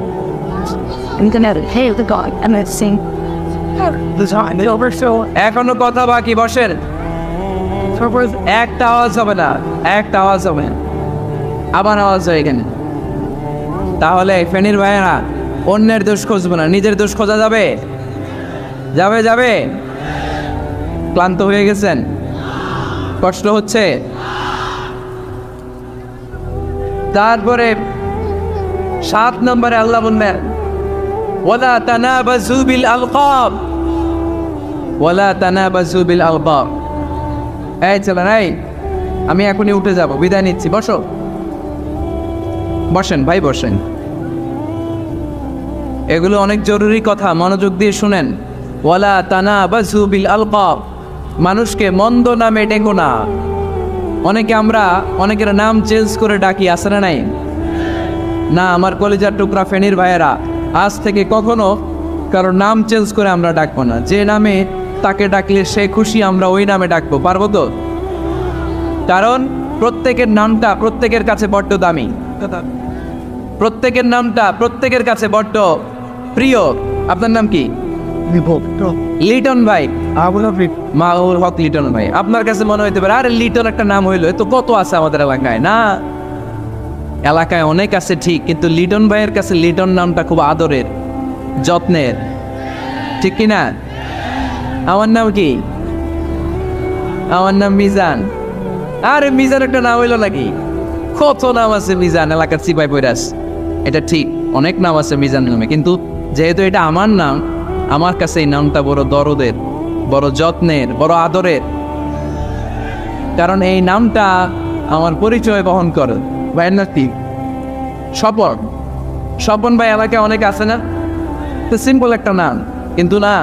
এখনো কথা বাকি, বসেন। একটা আওয়াজ হবে না, একটা আওয়াজ হবে না। আবার আওয়াজ হয় এখানে। তাহলে ফেনীর ভাইয়েরা অন্যের দোষ খুঁজবো না, নিজের দোষ খোঁজা যাবে? যাবে যাবে? ক্লান্ত হয়ে গেছেন? কষ্ট হচ্ছে? তারপরে 7 নম্বরে আল্লাহ বললেন ওয়ালা তানাবাজু বিল আলকাব, ওয়ালা তানাবাজু বিল আলকাব। এই চলেন, এই আমি এখনই উঠে যাব, বিদায় নিচ্ছি। বসো, বসেন ভাই, বসেন। এগুলো অনেক জরুরি কথা, মনোযোগ দিয়ে শুনেন। ওয়ালা তানাবাজু বিল আলকাব, মানুষকে মন্দ নামে ডেকো না। অনেকের নাম চেঞ্জ করে ডাকি, আছে না নাই? না, আমার কলিজার টুকরা ফেনীর ভাইয়েরা, আজ থেকে কখনো কারো নাম চেঞ্জ করে আমরা ডাকবো না। যে নামে তাকে ডাকলে সে খুশি, আমরা ওই নামে ডাকবো, পারবো তো? কারণ প্রত্যেকের নামটা প্রত্যেকের কাছে বড্ড দামি, প্রত্যেকের নামটা প্রত্যেকের কাছে বড্ড প্রিয়। আপনার নাম কি? লিটন ভাই, মাহুল হক লিটন ভাই। আপনার কাছে মনে হইতে পারে আরে লিটন একটা নাম হইলো, তো কত আছে আমাদের এলাকায়। না, এলাকায় অনেক আছে ঠিক, কিন্তু লিটন ভাইয়ের কাছে লিটন নামটা খুব আদরের, যত্নের, ঠিক কিনা? আমার নাম কি? আমার নাম মিজান। আরে মিজান একটা নাম হইলো নাকি? কত নাম আছে মিজান, এলাকার সিপাই পৈরাস। এটা ঠিক, অনেক নাম আছে মিজান নামে, কিন্তু যেহেতু এটা আমার নাম, আমার কাছে এই নামটা বড় দরদের, বড় যত্নের, বড় আদরের। কারণ এই নামটা আমার পরিচয় বহন করে। ভাইয়ের নাম কি? স্বপন। স্বপন ভাই এলাকায় অনেক আছে না? তো সিম্পল একটা নাম, কিন্তু না,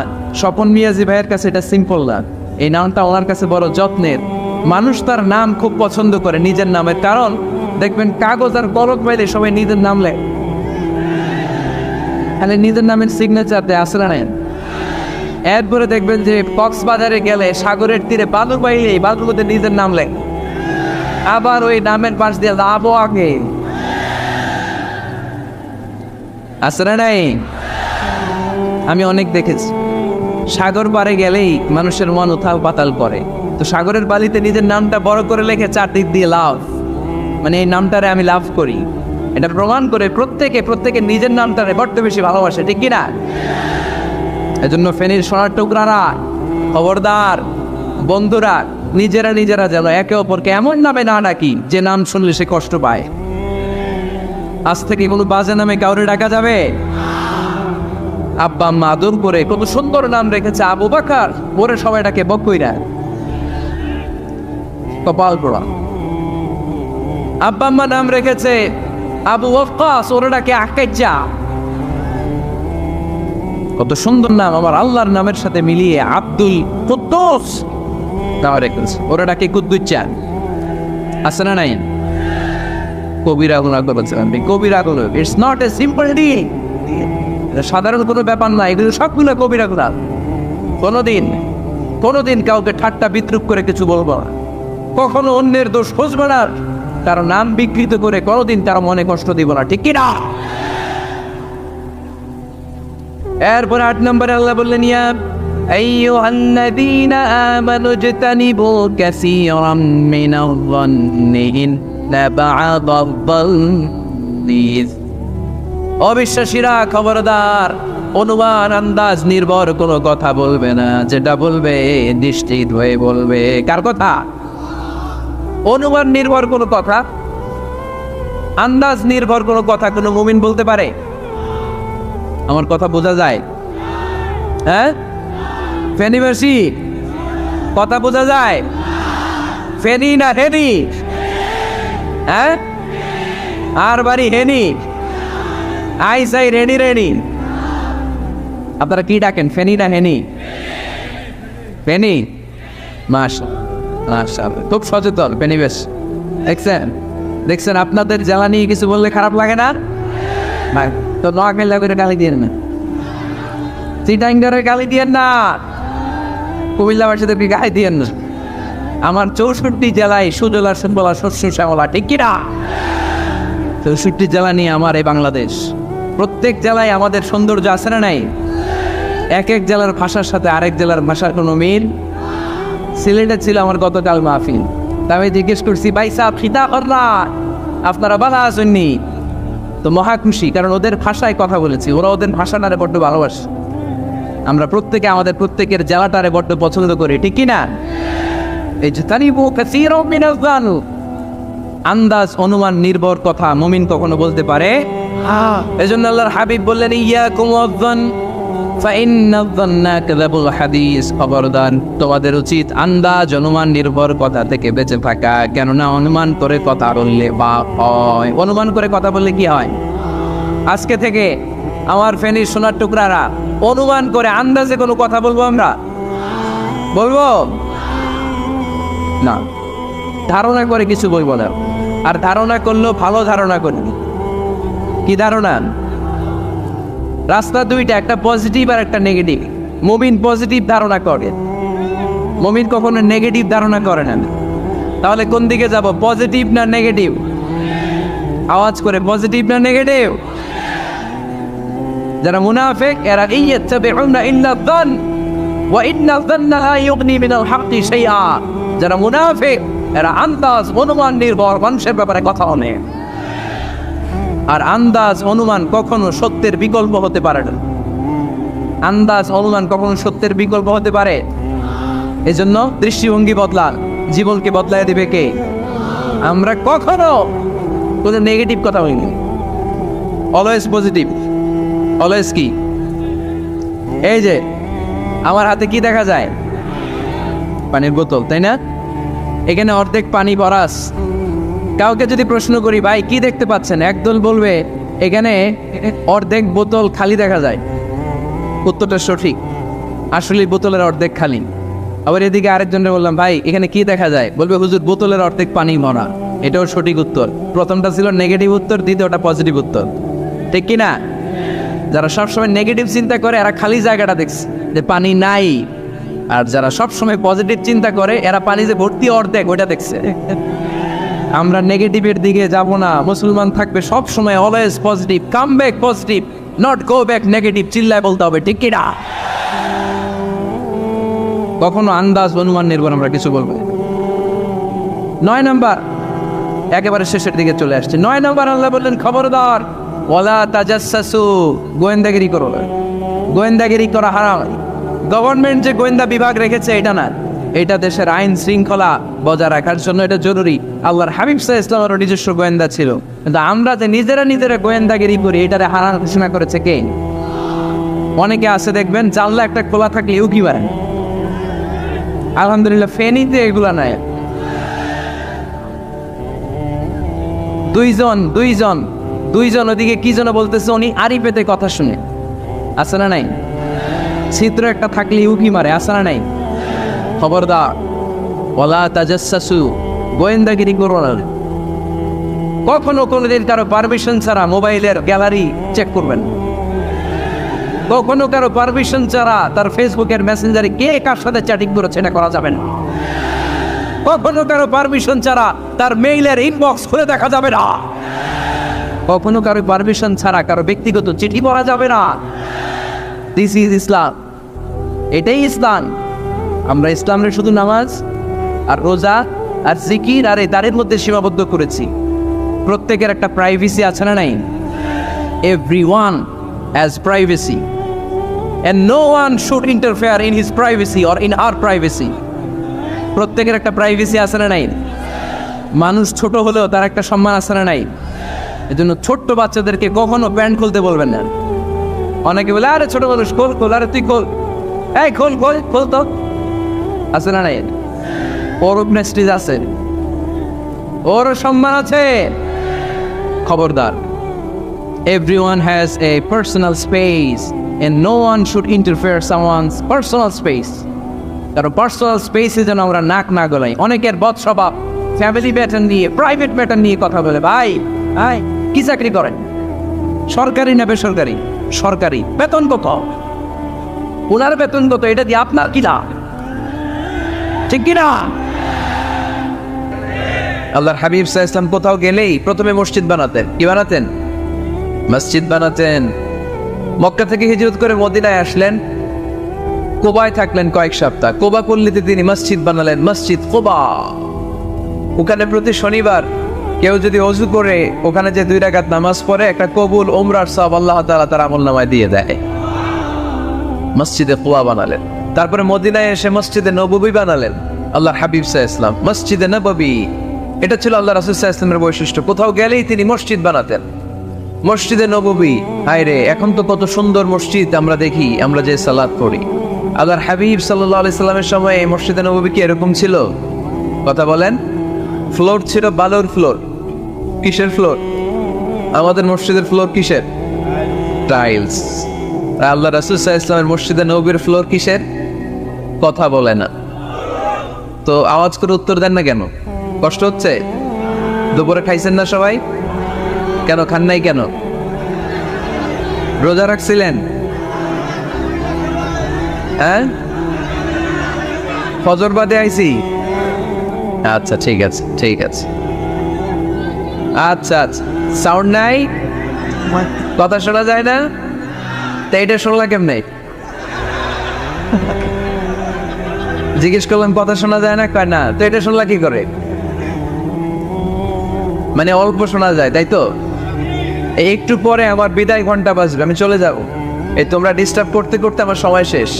স্বপন মিয়াজি ভাইয়ের কাছে এটা সিম্পল না, এই নামটা ওনার কাছে বড় যত্নের। মানুষ তার নাম খুব পছন্দ করে নিজের নামের, কারণ দেখবেন কাগজ আর কলম পাইলে সবাই নিজের নাম লেখে, তাহলে নিজের নামের সিগনেচার দেয়, আসলে নেন। এরপরে দেখবেন যে কক্সবাজারে গেলে সাগরের তীরে বালু পাইলেই বালুতে নিজের নাম লেখে, আবার ওই নামের পাশ দিয়ে লাভও আগে, আসলে নাই? আমি অনেক দেখেছি, সাগর পারে গেলেই মানুষের মন উথাল পাতাল করে। তো সাগরের বালিতে নিজের নামটা বড় করে লেখে চারদিক দিয়ে লাভ, মানে এই নামটারে আমি লাভ করি। এটা প্রমাণ করে প্রত্যেকে নিজের নামটারে বড্ড বেশি ভালোবাসে, ঠিক কিনা? এজন্য ফেনীর সোনার টুকরারা, খবরদার বন্ধুরা, নিজেরা যেন একে অপরকে এমন নামে না ডাকি যে নাম শুনলে সে কষ্ট পায়। আজ থেকে কোনো বাজে নামে কাউরে ডাকা যাবে? আব্বা আম্মা আদর করে কত সুন্দর নাম রেখেছে, আবু বাকার, পরে সবাই ডাকে বকইরা, কপাল পোড়া। আব্বা আম্মা নাম রেখেছে আবু ওয়াক্কাস, ওরা ডাকে আকাইজা, কত সুন্দর নাম, আমার আল্লাহর নামের সাথে মিলিয়ে আব্দুল কুদ্দুস নাম রেখেছে, ওরা ডাকে কুদ্দুচ্চা, আছে না নাই? কবিরা গুনাহ করেছেন আপনি, কবিরা গুনাহ। It's not a simple did, সাধারণ কোনো ব্যাপার না, এগুলো সবগুলো কবিরা গুনাহ। কোনোদিন কাউকে ঠাট্টা বিদ্রুপ করে কিছু বলবো না, কখনো অন্যের দোষ খুঁজবো না, তার নাম বিকৃত করে কোনোদিন তার মনে কষ্ট দিব না, ঠিক কি না? এরপর 8 নম্বরে আল্লাহ বললেন, ইয়া আইয়ুহাল্লাযীনা আমানু ইজতানিবু কাসীরাম মিনায-যন্নি ইন্না বা'দায-যন্নি। অবিশ্বাসীরা খবরদার, অনুমান আন্দাজ নির্ভর কোনো কথা বলবে না, যেটা বলবে নিশ্চিত হয়ে বলবে। কার কথা? অনুমান নির্ভর কোনো কথা, আন্দাজ নির্ভর কোনো কথা কোনো মুমিন বলতে পারে? আমার কথা বোঝা যায়? হ্যাঁ, ফেনীবাসী কথা বোঝা যায়? ফেনী না হেনি? হ্যাঁ, আর বাড়ি হেনি, আইসাই রেনি। আপনারা কি ডাকেন, ফেনী না হেনি? ফেনী। মাশাআল্লাহ, খুব সচেতন ফেনীবাস। দেখছেন আপনাদের জেলা নিয়ে কিছু বললে খারাপ লাগে না? তো নোয়াখালী করে গালি দিয়ে না, চিটাঙ্গারে গালি দিয়ে না, কুমিল্লাবাসীদেরকে গালি দিয়ে না। আমার 64 জেলায় সুজলা সুফলা শস্য শ্যামলা, ঠিক কিনা? 64 জেলা নিয়ে আমার এই বাংলাদেশ। প্রত্যেক জেলায় আমাদের সৌন্দর্য আছে না নাই? এক এক জেলার ভাষার সাথে আরেক জেলার ভাষার কোনো মিল। সিলেটে ছিল আমার গতকাল মাহফিল, তা আমি জিজ্ঞেস করছি, ভাই সাহেব খিতা করলা, আপনারা ভালো আসেননি? তো মহা খুশি, কারণ ওদের ভাষায় কথা বলেছি, ওরা ওদের ভাষাটারে বড্ড ভালোবাসে। আমরা প্রত্যেকে আমাদের প্রত্যেকের জেলাটারে বড্ড পছন্দ করি, ঠিক কিনা? এই যে তানিবু কাসীরাম মিনায-যন্নি, আন্দাজ অনুমান নির্ভর কথা মুমিন কখনো বলতে পারে? এজন্য আল্লাহর হাবিব বললেন, ইয়াকুম ওয়ায-যন্ন ফাইন্নায-যন্না কাযাবুল হাদিস। খবরদার, তোমাদের উচিত আন্দাজ অনুমান নির্ভর কথা থেকে বেঁচে থাকা, কেননা অনুমান করে কথা বললে পাপ হয়। অনুমান করে কথা বললে কি হয়? আজকে থেকে আমার ফেনীর সোনার টুকরারা অনুমান করে আন্দাজে কোনো কথা বলবো? আমরা বলবো না, ধারণা করে কিছু বলবো না। আর ধারণা করলেও ভালো ধারণা করবি। কি ধারণা? রাস্তা দুইটা, একটা পজিটিভ আর একটা নেগেটিভ। মুমিন পজিটিভ ধারণা করে, মুমিন কখনো নেগেটিভ ধারণা করে না। তাহলে কোন দিকে যাব, পজিটিভ না নেগেটিভ? আওয়াজ করে, পজিটিভ না নেগেটিভ? যারা মুনাফিক এরা ইয়াত্তাবিউনা ইল্লা যন ওয়া ইন্না যন্না লা ইউগনি মিনাল হাক্কি শাইআ। যারা মুনাফিক এরা আন্দাজ অনুমান নির্ভর মানুষের ব্যাপারে কথা বলে, আর আন্দাজ অনুমান কখনো সত্যের বিকল্প হতে পারে না। আন্দাজ অনুমান কখনো সত্যের বিকল্প হতে পারে? এজন্য দৃষ্টিভঙ্গি বদলান, জীবনকে বদলায় দিবে কে? আমরা কখনো কোনো নেগেটিভ কথা বলিনি, অলওয়েজ পজিটিভ। অলওয়েজ কি? এই যে আমার হাতে কি দেখা যায়? পানির বোতল, তাই না? এখানে অর্ধেক পানি ভরাস। কাউকে যদি প্রশ্ন করি, ভাই কি দেখতে পাচ্ছেন? একদল বলবে এখানে অর্ধেক বোতল খালি দেখা যায়। উত্তরটা সঠিক, আসলে বোতলের অর্ধেক খালি। আবার এদিকে আরেকজনকে বললাম, ভাই এখানে কি দেখা যায়? বলবে হুজুর বোতলের অর্ধেক পানি ভরা। এটাও সঠিক উত্তর। প্রথমটা ছিল নেগেটিভ উত্তর, দ্বিতীয়টা পজিটিভ উত্তর, ঠিক কিনা? যারা সবসময় নেগেটিভ চিন্তা করে এরা খালি জায়গাটা দেখছে যে পানি নাই, আর যারা সবসময় পজিটিভ চিন্তা করে এরা পানি যে ভর্তি অর্ধেক ওইটা দেখছে। আমরা নেগেটিভের দিকে যাব না, মুসলমান থাকবে সব সময় always positive. Come back positive, not go back negative. চিল্লায় বলতে হবে, ঠিক কিনা? কখনো আন্দাজ অনুমান নির্ভর আমরা কিছু বলবো। 9 নাম্বার, একেবারে শেষের দিকে চলে আসছে। 9 নাম্বার আল্লাহ বললেন, খবরদার, ওয়ালা তাজাসসু, গোয়েন্দাগিরি করো না। গোয়েন্দাগিরি করা হারাম। গভর্নমেন্ট যে গোয়েন্দা বিভাগ রেখেছে এটা না, এটা দেশের আইন শৃঙ্খলা বজায় রাখার জন্য এটা জরুরি। আল্লাহর হাবিব সাল্লাল্লাহু আলাইহি ওয়াসাল্লামের নিজস্ব গোয়েন্দা ছিল, কিন্তু আমরা যে নিজেরা গোয়েন্দাগিরি করি এটারে হারাম ঘোষণা করেছে কে? অনেকে আছে দেখবেন জানলা একটা খোলা থাকলে উকি মারে। আলহামদুলিল্লাহ ফেনীতে এগুলা নাই। দুইজন ওদিকে কি যেন বলতেছে, উনি আড়ি পেতে কথা শুনে। আছে না নাই? ছিদ্র একটা থাকলে উকি মারে, আছে না নাই? খবরদার, ওয়ালা তাজাসসু, গোয়েন্দাগিরি করো না। কখনো কোনোদিন কারো পারমিশন ছাড়া মোবাইলের গ্যালারি চেক করবেন না। কখনো কারো পারমিশন ছাড়া তার ফেসবুকের মেসেঞ্জারে কে কার সাথে চ্যাটিং করেছে এটা করা যাবে না। কখনো কারো পারমিশন ছাড়া তার মেইলের ইনবক্স খুলে দেখা যাবে না। কখনো কারো পারমিশন ছাড়া কারো ব্যক্তিগত চিঠি পড়া যাবে না। দিস ইজ ইসলাম, এটাই ইসলাম। আমরা ইসলামের শুধু নামাজ আর রোজা আর জিকির আর এই দাঁড়ের মধ্যে সীমাবদ্ধ করেছি। প্রত্যেকের একটা প্রাইভেসি আছে না নাই? Everyone has privacy and no one should interfere in his privacy or in our privacy. প্রত্যেকের একটা প্রাইভেসি আছে না নাই? মানুষ ছোট হলেও তার একটা সম্মান আছে না নাই? এজন্য ছোট্ট বাচ্চাদেরকে কখনো প্যান্ট খুলতে বলবেন না। অনেকে বলে আরে ছোট মানুষ খোল খোল, আরে তুই খোল, এই খোল খোল খোল, তো আছে না নাই? ওর প্রেস্টিজ আছে, ওর সম্মান আছে। খবরদার, everyone has a personal space and no one should interfere someone's personal space. কারণ পার্সোনাল স্পেসে যেন আমরা নাক না গলাই। অনেকের বদ স্বভাব ফ্যামিলি ম্যাটার নিয়ে, প্রাইভেট ম্যাটার নিয়ে কথা বলে। ভাই ভাই কি চাকরি করেন? সরকারি না বেসরকারি? সরকারি। বেতন কত? ওনার বেতন কত? এটা দিয়ে আপনার কি লাভ? ঠিক কিনা? আল্লাহর হাবিব সাল্লাল্লাহু আলাইহি ওয়াসাল্লাম কোথাও গেলেই প্রথমে মসজিদ বানাতেন। কি বানাতেন? মসজিদ বানাতেন। মক্কা থেকে হিজরত করে মদিনায় আসলেন, কোবায় থাকলেন কয়েক সপ্তাহ। কোবা পল্লীতে তিনি মসজিদ বানালেন, মসজিদ কোবা। ওখানে প্রতি শনিবার কেউ যদি ওযু করে ওখানে যে 2 রাকাত নামাজ পড়ে, একটা কবুল উমরার সওয়াব আল্লাহ তাআলা তার আমলনামায় দিয়ে দেয়। মসজিদে কোবা বানালেন। তারপরে মদিনায় এসে মসজিদে নববী বানালেন আল্লাহর হাবিব সাল্লাল্লাহু আলাইহি ওয়াসাল্লাম। মসজিদে নববী, এটা ছিল আল্লাহ রাসূল সাল্লাল্লাহু আলাইহি ওয়াসাল্লামের বৈশিষ্ট্য। কোথাও গেলেই তিনি মসজিদ বানাতেন। মসজিদে নববী, হায় রে, এখন তো কত সুন্দর মসজিদ আমরা দেখি, আমরা যে সালাত পড়ি। আল্লাহর হাবিব সাল্লাল্লাহু আলাইহি সাল্লামের সময় এই মসজিদে নববী কি এরকম ছিল? কথা বলেন। ফ্লোর ছিল বালুর ফ্লোর। কিসের ফ্লোর? আমাদের মসজিদের ফ্লোর কিসের? টাইলস। আল্লাহ রাসূল সাল্লাল্লাহু আলাইহি ওয়াসাল্লামের মসজিদে নববীর ফ্লোর কিসের? কথা বলে না। তো আওয়াজ করে উত্তর দেন না কেন? কষ্ট হচ্ছে? দুপুরে খাইছেন না সবাই? কেন খান নাই কেন? রোজা রাখছিলেন? হ্যাঁ, ফজর বাদে আইছি। আচ্ছা ঠিক আছে, ঠিক আছে। আচ্ছা আচ্ছা, সাউন্ড নাই, কথা শোনা যায় না? তো এটা শুনলা কেমনে? জিজ্ঞেস করলাম কথা শোনা যায় না, কয় না। তো এটা শুনলা কি করে? মানে অল্প শোনা যায়, তাই তো? একটু পরে আমার বিদায় ঘন্টা বাজবে, আমি চলে যাব। এই তোমরা ডিস্টার্ব করতে করতে আমার সময় শেষ।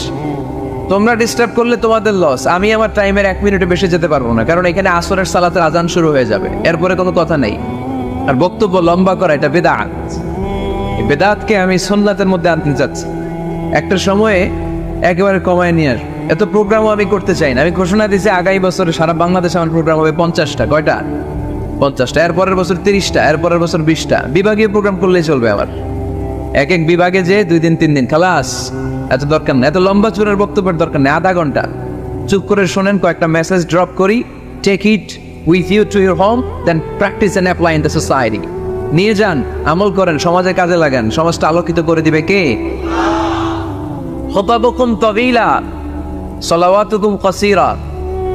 তোমরা ডিস্টার্ব করলে তোমাদের লস। আমি আমার টাইমের 1 মিনিটে বেশি যেতে পারবো না, কারণ এখানে আসরের সালাতের আজান শুরু হয়ে যাবে, এরপরে কোনো কথা নেই। আর বক্তব্য লম্বা করা এটা বিদআত। এই বিদআতকে আমি সুন্নাতের মধ্যে আনতে চাচ্ছি। একটা সময়ে একেবারে কমায় নিয়ে আসবো। এত প্রোগ্রামও আমি করতে চাই না। আমি ঘোষণা দিয়েছি আগামী বছরে সারা বাংলাদেশে আমার প্রোগ্রাম হবে 50টা। কয়টা? 50টা। এরপরের বছর 30টা, এরপরের বছর 20টা। বিভাগীয় প্রোগ্রাম করলেই চলবে আমার। এক এক বিভাগে যে 2 দিন 3 দিন খালাস। এত দরকার নেই, এত লম্বা চূড়ার বক্তব্যের দরকার নেই। আধা ঘন্টা চুপ করে শোনেন, কয়েকটা মেসেজ ড্রপ করি, take it with you to your home, then practise and apply in the society. নিয়ে যান, আমল করেন, সমাজে কাজে লাগান। সমাজটা আলোকিত করে দিবে কে? খুতাবুকুম তাওয়িলা, সালাওয়াতুকুম কাসীরা।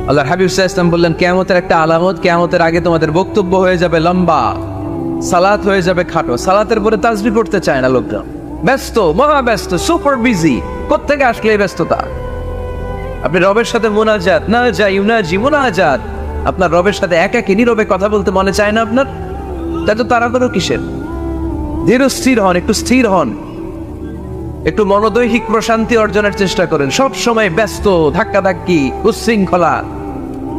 আল্লাহর হাবিব সাল্লাল্লাহু আলাইহি ওয়াসাল্লাম বললেন, কিয়ামতের একটা আলামত, কিয়ামতের আগে তোমাদের বক্তব্য হয়ে যাবে লম্বা, সালাত হয়ে যাবে খাটো। সালাতের পরে তাসবিহ পড়তে চায় না লোকজন, ব্যস্ত, মহা ব্যস্ত, সুপার বিজি। কোত্থেকে আসলে এই ব্যস্ততা? আপনি রবের সাথে মুনাজাত, না যাই ইউনাজি মুনাজাত, আপনার রবের সাথে একাকী নীরবে কথা বলতে মনে চায় না আপনার? তাই তো তাড়াহুড়ো কিসের? ধীর স্থির হন, একটু স্থির হন, একটু মনোদৈহিক প্রশান্তি অর্জনের চেষ্টা করেন। সব সময় ব্যস্ত, ধাক্কাধাক্কি, উচ্ছৃঙ্খলা,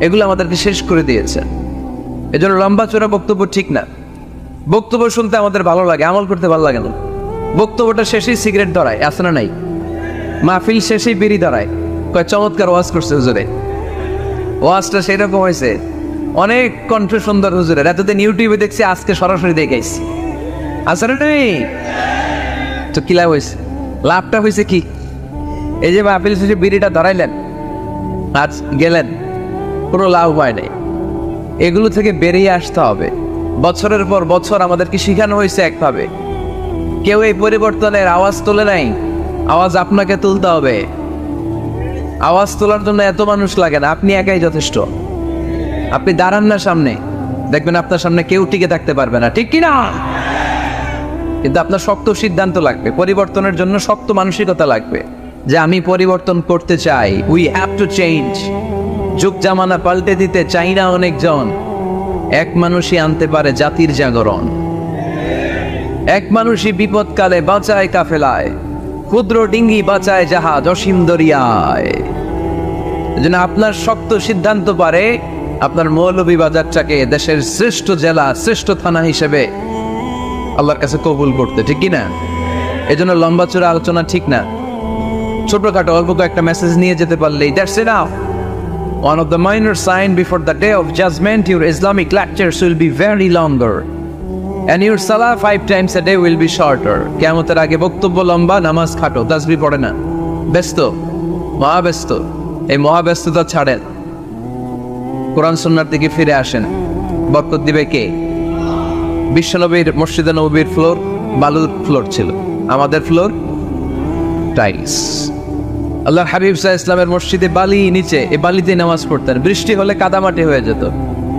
এগুলো আমাদেরকে শেষ করে দিয়েছে। এজন্য লম্বা চোরা বক্তব্য ঠিক না। বক্তব্য শুনতে আমাদের ভালো লাগে, আমল করতে ভালো লাগে না। বক্তব্যটা শেষেই সিগারেট ধরায়, আছে না নাই? মাহফিল শেষেই বিড়ি ধরায়, কয় চমৎকার ওয়াজ করছে হুজুরে। ওয়াজটা সেরকম হয়েছে, অনেক কণ্ঠ সুন্দর হুজুরের। এতদিন ইউটিউবে দেখছি, আজকে সরাসরি দেখাইছি। আছে না নাই? তো কি লাভ হয়েছে? লাভটা হয়েছে কি? এই যে মাহফিল শেষে বিড়িটা ধরাইলেন, আজ গেলেন, কোনো লাভ হয় নাই। এগুলো থেকে বেরিয়ে আসতে হবে। বছরের পর বছর আমাদেরকে শিখানো হয়েছে একভাবে। কেউ এই পরিবর্তনের আওয়াজ তোলে নাই। আওয়াজ আপনাকে তুলতে হবে। আওয়াজ তোলার জন্য এত মানুষ লাগে না, আপনি একাই যথেষ্ট। আপনি দাঁড়ান না সামনে, দেখবেন আপনার সামনে কেউ টিকে থাকতে পারবে না, ঠিক কিনা? কিন্তু আপনার শক্ত সিদ্ধান্ত লাগবে, পরিবর্তনের জন্য শক্ত মানসিকতা লাগবে যে আমি পরিবর্তন করতে চাই। We have to change. যুগ জামানা পাল্টে দিতে চাই না অনেকজন। এক মানুষই আনতে পারে জাতির জাগরণ। এক মানুষই বিপদকালে বাঁচায় কাফেলায়, ক্ষুদ্র ডিঙ্গি বাঁচায় জাহাজ অসীম দরিয়ায়। এজন্য আপনার শক্ত সিদ্ধান্ত পারে আপনার মৌলভীবাজারটাকে দেশের শ্রেষ্ঠ জেলা, শ্রেষ্ঠ থানা হিসেবে আল্লাহর কাছে কবুল করতে, ঠিক কিনা? এজন্য লম্বা চূড়া আলোচনা ঠিক না। ছোটখাটো অল্প একটা মেসেজ নিয়ে যেতে পারলেই that's enough. One of the minor signs before the day of judgment, your Islamic lectures will be very longer. And your salah 5 times a day will be shorter. কিয়ামতের আগে বক্তব্য লম্বা, নামাজ খাটো, তাসবিহ পড়ে না, ব্যস্ত, মহাব্যস্ত। এই মহাব্যস্ততা ছাড়েন, কোরআন সুন্নাহর দিকে ফিরে আসেন। বরকত দিবে কে? বিশ্বনবীর মসজিদে নববীর ফ্লোর বালুর ফ্লোর ছিল, আমাদের ফ্লোর টাইলস। আল্লাহর হাবিব সাল্লাল্লাহু আলাইহি ওয়াসাল্লামের মসজিদে বালি নিচে, এই বালিতে নামাজ পড়তেন। বৃষ্টি হলে কাদামাটি হয়ে যেত,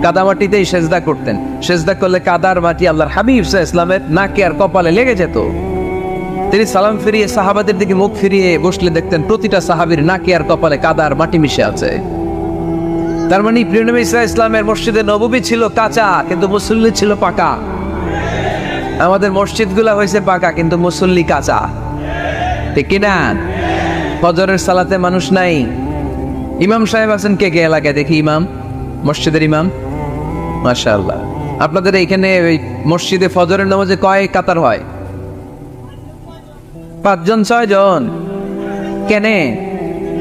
কাদামাটিতেই সেজদা করতেন। সেজদা করলে কাদার মাটি আল্লাহর হাবিব সাল্লাল্লাহু আলাইহি ওয়াসাল্লামের নাকে আর কপালে লেগে যেত। তিনি সালাম ফিরিয়ে সাহাবাদের দিকে মুখ ফিরিয়ে বসলে দেখতেন প্রতিটা সাহাবীর নাকে আর কপালে কাদার মাটি মিশে আছে। তার মানে প্রিয় নবী সাল্লাল্লাহু আলাইহি ওয়াসাল্লামের মসজিদে নববী ছিল কাঁচা, কিন্তু মুসল্লি ছিল পাকা। আমাদের মসজিদগুলো হয়েছে পাকা, কিন্তু মুসল্লি কাঁচা, ঠিক কিনা? ফজরের সালাতে মানুষ নাই। ইমাম সাহেব আছেন কে কে এলাকায়? দেখি ইমাম, মসজিদের ইমাম, মাশাআল্লাহ। আপনাদের এইখানে ওই মসজিদে ফজরের নামাজে কয় কাতার হয়? 5 জন 6 জন। কেনে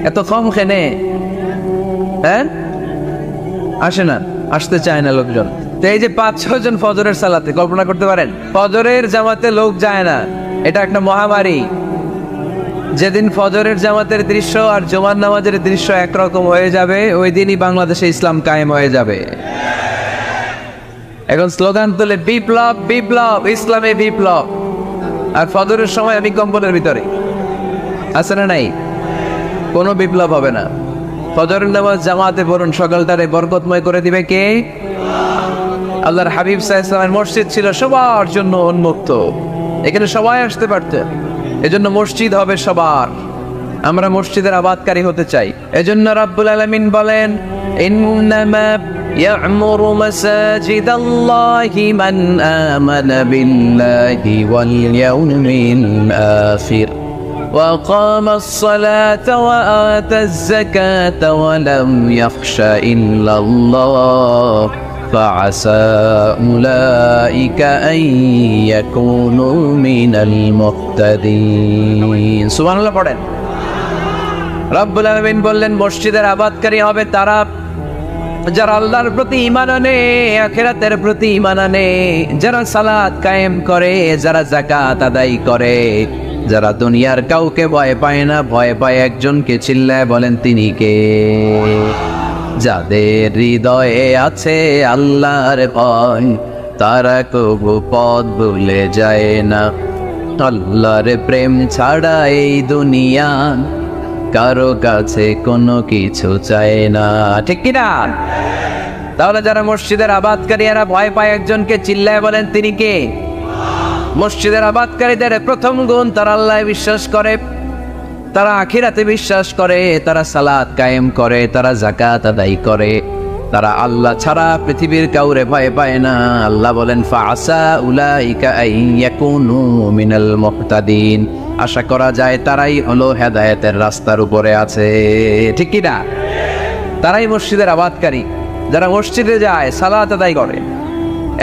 এত কম? কেনে? হ্যাঁ, আসে না, আসতে চায় না লোকজন। তো এই যে 5-6 জন ফজরের সালাতে, কল্পনা করতে পারেন ফজরের জামাতে লোক যায় না, এটা একটা মহামারী। যেদিন ফজরের জামাতের দৃশ্য আর জুমার নামাজের দৃশ্য একরকম হয়ে যাবে, ওই দিনই বাংলাদেশে ইসলাম কায়েম হয়ে যাবে। এখন স্লোগান তোলে বিপ্লব বিপ্লব, ইসলামে বিপ্লব। আর ফজরের সময় আমি কম্বলের ভিতরে, আছে না নাই? কোনো বিপ্লব হবে না। ফজরের নামাজ জামাতে পড়ুন, সকালটারে বরকতময় করে দিবে কে? আল্লাহর হাবিব সাল্লাল্লাহু আলাইহি ওয়াসাল্লামের মসজিদ ছিল সবার জন্য উন্মুক্ত, এখানে সবাই আসতে পারতেন। এজন্য মসজিদ হবে সবার। আমরা মসজিদের আবাদকারী হতে চাই। এজন্য রাব্বুল আলামিন বলেন, ইন্নামা ইয়া'মুরু মাসাজিদাল্লাহি মান আমানা বিল্লাহি ওয়াল ইয়াউমিল আখির ওয়া কামাস সালাতা ওয়া আতাজ যাকাতা ওয়া লাম ইয়াখশা ইল্লাল্লাহ فعسى أولئك أن يكونوا من المهتدين। সুবহানাল্লাহ পড়েন। রব্বুল আলামিন বললেন মসজিদের আবাদকারী হবে তারা যারা আল্লাহর প্রতি ঈমান আনে, আখিরাতের প্রতি ঈমান আনে, যারা সালাত কায়েম করে, যারা যাকাত আদায় করে, যারা দুনিয়ার কাউকে ভয় পায় না, ভয় পায় একজনকে। চিল্লায় বলেন তিনি কে? যাদের হৃদয়ে আছে আল্লাহর ভয়, তারা কবু পথ ভুলে যায় না। আল্লাহর প্রেম ছাড়া এই দুনিয়া কারো কাছে কোনো কিছু চায় না, ঠিক কিনা? তাহলে যারা মসজিদের আবাদকারী এরা ভয় পায় একজনকে, চিল্লায় বলেন তিনি কে? মসজিদের আবাদকারীদের প্রথম গুণ, তারা আল্লাহ বিশ্বাস করে, তারা আখিরাতে বিশ্বাস করে, তারা সালাত কায়েম করে, তারা যাকাত আদায় করে, তারা আল্লাহ ছাড়া পৃথিবীর কাউরে ভয় পায় না। আল্লাহ বলেন ফাআসা উলাইকা আইয়াকুনু মিনাল মুহতাদিন। আশা করা যায় তারাই হলো হেদায়েতের রাস্তার উপরে আছে, ঠিক কি না? তারাই মসজিদের আবাদকারী, যারা মসজিদে যায়, সালাত আদায় করে।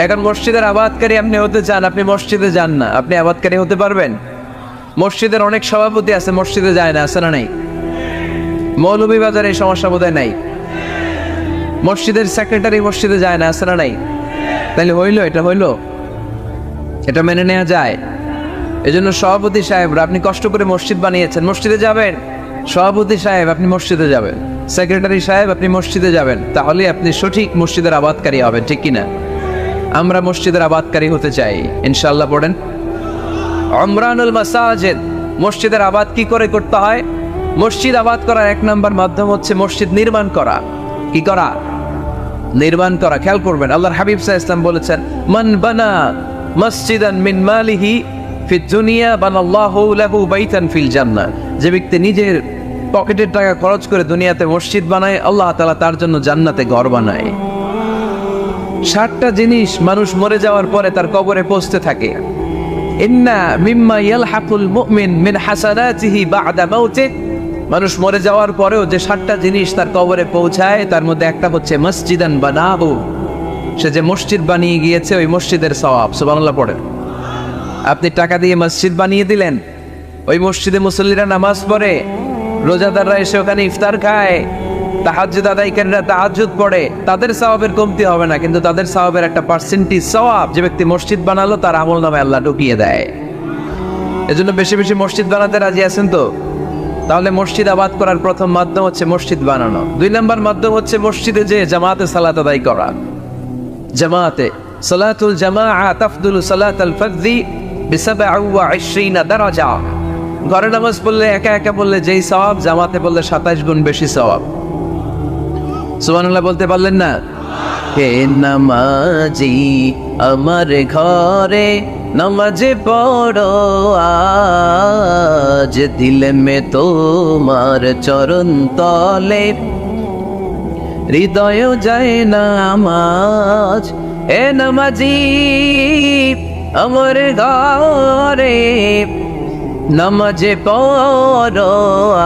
এখন মসজিদের আবাদকারী আপনি হতে চান, আপনি মসজিদে যান না, আপনি আবাদকারী হতে পারবেন? মসজিদের অনেক সভাপতি আছে, মসজিদে যায় না, আছে না নাই? মৌলভীবাজারে এই সমস্যা বোধহয় নাই। মসজিদের সেক্রেটারি মসজিদে যায় না, আছে না নাই? তাহলে হইলো, এটা হইলো, এটা মেনে নেওয়া যায়? এজন্য সভাপতি সাহেবরা, আপনি কষ্ট করে মসজিদ বানিয়েছেন, মসজিদে যাবেন। সভাপতি সাহেব আপনি মসজিদে যাবেন, সেক্রেটারি সাহেব আপনি মসজিদে যাবেন, তাহলে আপনি সঠিক মসজিদের আবাদকারী হবেন, ঠিক কিনা? আমরা মসজিদের আবাদকারী হতে চাই, ইনশাআল্লাহ পড়েন। উমরানুল মাসাজিদ, মসজিদের আবাদ কি করে করতে হয়? মসজিদ আবাদ করার এক নাম্বার মাধ্যম হচ্ছে মসজিদ নির্মাণ করা। কি করা? নির্মাণ করা। খেয়াল করবেন, আল্লাহর হাবিব সাল্লাল্লাহু আলাইহি ওয়াসাল্লাম বলেছেন, মান বানা মসজিদান মিন মালিহি ফিদ দুনিয়া বানাল্লাহু লাহু বাইতান ফিল জান্নাহ। যে ব্যক্তি নিজের পকেটের টাকা খরচ করে দুনিয়াতে মসজিদ বানায়, আল্লাহ তাআলা তার জন্য জান্নাতে ঘর বানায়। 60টা জিনিস মানুষ মরে যাওয়ার পরে তার কবরে পৌঁছতে থাকে। ইন্না মিম্মা ইয়ালহাকুল মুমিন মিন হাসানাতিহি বা'দা মাউতিহি, মানুষ মরে যাওয়ার পরেও যে 60টা জিনিস তার কবরে পৌঁছায়, তার মধ্যে একটা হচ্ছে মসজিদান বানাহু, সে যে মসজিদ বানিয়ে গিয়েছে ওই মসজিদের সওয়াব। সুবহানাল্লাহ পড়েন। আপনি টাকা দিয়ে মসজিদ বানিয়ে দিলেন, ওই মসজিদে মুসল্লিরা নামাজ পড়ে, রোজাদাররা এসে ওখানে ইফতার খায়, তাহাজ্জুদ আদায়কারীরা তাহাজ্জুদ পড়ে, তাদের সওয়াবের কমতি হবে না, কিন্তু তাদের সওয়াবের একটা পার্সেন্টেজ সওয়াব যে ব্যক্তি মসজিদ বানালো তার আমলনামায় আল্লাহ ঢুকিয়ে দেয়। এজন্য বেশি বেশি মসজিদ বানাতে রাজি আছেন তো? তাহলে মসজিদ আবাদ করার প্রথম মাধ্যম হচ্ছে মসজিদ বানানো। 2 নম্বর মাধ্যম হচ্ছে মসজিদে যে জামাতে সালাত আদায় করা। জামাতে সালাতুল জামাআ তাফদুলু সালাতাল ফারযি বি27 দারাজা। ঘরে নামাজ পড়লে একা একা পড়লে যেই সওয়াব, জামাতে পড়লে 27 গুণ বেশি সওয়াব। সুবহানাল্লাহ বলতে পারলেন না? হে নামাজি আমার ঘরে নামাজে পড়ো আজ, দিলে মে তোমার চরণ তলে হৃদয় যায় না আমাজ। হে নামাজি আমার ঘরে নামাজে পড়ো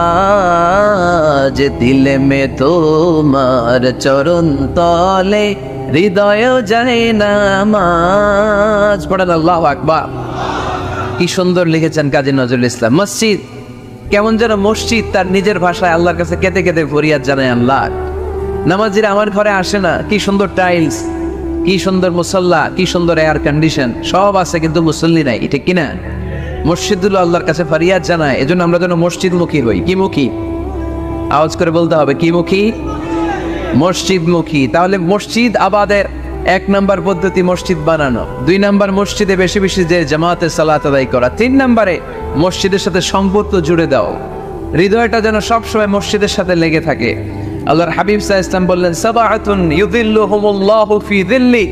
আজ, দিলে মে তোমার চরণ তলে হৃদয় যায় না আমাজ। পড়েন আল্লাহু আকবার। কি সুন্দর লিখেছেন কাজী নজরুল ইসলাম। মসজিদ কেমন যেন মসজিদ তার নিজের ভাষায় আল্লাহর কাছে কেঁদে কেঁদে ফরিয়াদ জানায়, আল্লাহ নামাজিরা আমার ঘরে আসে না, কি সুন্দর টাইলস, কি সুন্দর মুসল্লা, কি সুন্দর এয়ার কন্ডিশন, সব আছে কিন্তু মুসল্লি নাই, ঠিক কিনা? মসজিদগুলো আল্লাহর কাছে ফরিয়াদ জানায়। এজন্য আমরা যেন মসজিদমুখী হই। কি মুখী? আওয়াজ করে বলতে হবে, কি মুখী? মসজিদমুখী। তাহলে মসজিদ আবাদের 1 নম্বর পদ্ধতি মসজিদ বানানো। 2 নম্বর মসজিদে বেশি বেশি যে জামাতে সালাত আদায় করা। 3 নম্বরে মসজিদের সাথে সম্পর্ক জুড়ে দাও, হৃদয়টা যেন সবসময় মসজিদের সাথে লেগে থাকে। আল্লাহর হাবিব সাল্লাল্লাহু আলাইহি ওয়াসাল্লাম বললেন, সাবআতুন ইউযিল্লুহুমুল্লাহু ফি যিল্লি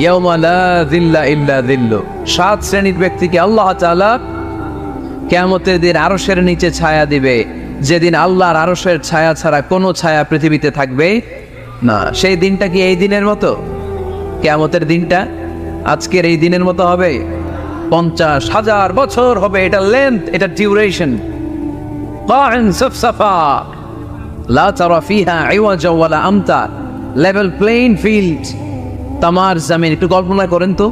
ইয়াওমা লা যিল্লা ইল্লা যিল্লু। 7 শ্রেণীর ব্যক্তিকে আল্লাহ তাআলা কিয়ামতের দিন আরশের নিচে ছায়া দিবে, যেদিন আল্লাহর আরশের ছায়া ছাড়া কোনো ছায়া পৃথিবীতে থাকবে না। সেই দিনটা কি এই দিনের মতো? কিয়ামতের দিনটা আজকের এই দিনের মতো হবে? 50,000 বছর হবে। এটা লেন্থ, এটা ডিউরেশন। কা'ন সাফসাফা লা তারা ফিহা ইওয়াজা ওয়ালা আমতা, লেভেল প্লেইন ফিল্ড, তামার জমিন। একটু কল্পনা করেন তো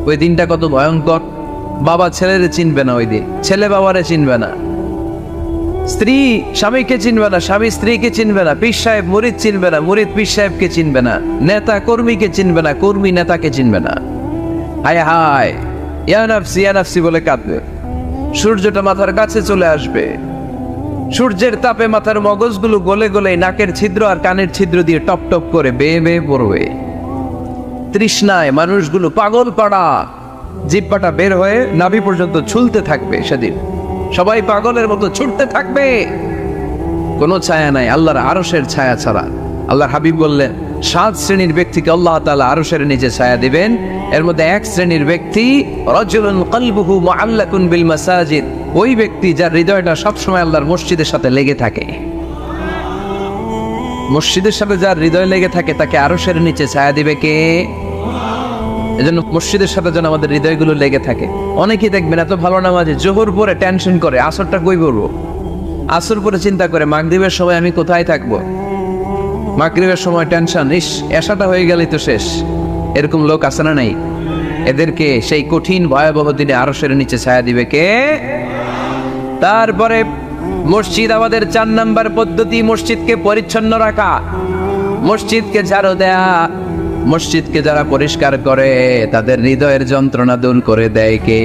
ওই দিনটা কত ভয়ঙ্কর। বাবা ছেলেরে চিনবে না ওই দিন, ছেলে বাবারে চিনবে না, স্ত্রী স্বামীকে চিনবে না, স্বামী স্ত্রীকে চিনবে না, পীর সাহেব মুরিদ চিনবে না, মুরিদ পীর সাহেবকে চিনবে না, নেতা কর্মীকে চিনবে না, কর্মী নেতাকে চিনবে না। হায় হায়, ইয়া নাফসি বলে কাঁদবে। সূর্যটা মাথার কাছে চলে আসবে, সূর্যের তাপে মাথার মগজগুলো গলে গলে নাকের ছিদ্র আর কানের ছিদ্র দিয়ে টপ টপ করে বেয়ে বেয়ে পড়বে। তৃষ্ণায় মানুষগুলো পাগল পাড়া, জিহ্বাটা বের হয়ে নাভি পর্যন্ত ঝুলতে থাকবে। সেদিন সবাই পাগলের মতো ছুটতে থাকবে, কোনো ছায়া নাই আল্লাহর আরশের ছায়া ছাড়া। আল্লাহর হাবিব বললেন, 7 শ্রেণীর ব্যক্তিকে আল্লাহ তাআলা আরশের নিচে ছায়া দিবেন। এর মধ্যে 1 শ্রেণীর ব্যক্তি রাজুলুন কলবুহু মুআল্লাকুন বিল মাসাজিদ, ওই ব্যক্তি যার হৃদয়টা সবসময় আল্লাহর মসজিদের সাথে লেগে থাকে। মসজিদের সাথে যার হৃদয় লেগে থাকে তাকে আরশের নিচে ছায়া দিবে কে? এজন্য মসজিদের সাথে যেন আমাদের হৃদয়গুলো লেগে থাকে। অনেকেই দেখবেন এত ভালো নামাজে, জোহর পরে টেনশন করে আসরটা কই পড়বো, আসর পরে চিন্তা করে মাগরিবের সময় আমি কোথায় থাকবো, মাগরিবের সময় টেনশন, ইস এশাটা হয়ে গেলেই তো শেষ। এরকম লোক আছে না নাই? এদেরকে সেই কঠিন ভয়াবহ দিনে আরশের নিচে ছায়া দিবে কে? তারপরে মসজিদ আমাদের 4 নাম্বার পদ্ধতি মসজিদকে পরিচ্ছন্ন রাখা, মসজিদকে ঝাড়ু দেয়া। মসজিদকে যারা পরিষ্কার করে তাদের হৃদয়ের যন্ত্রণা দূর করে দেয় কে?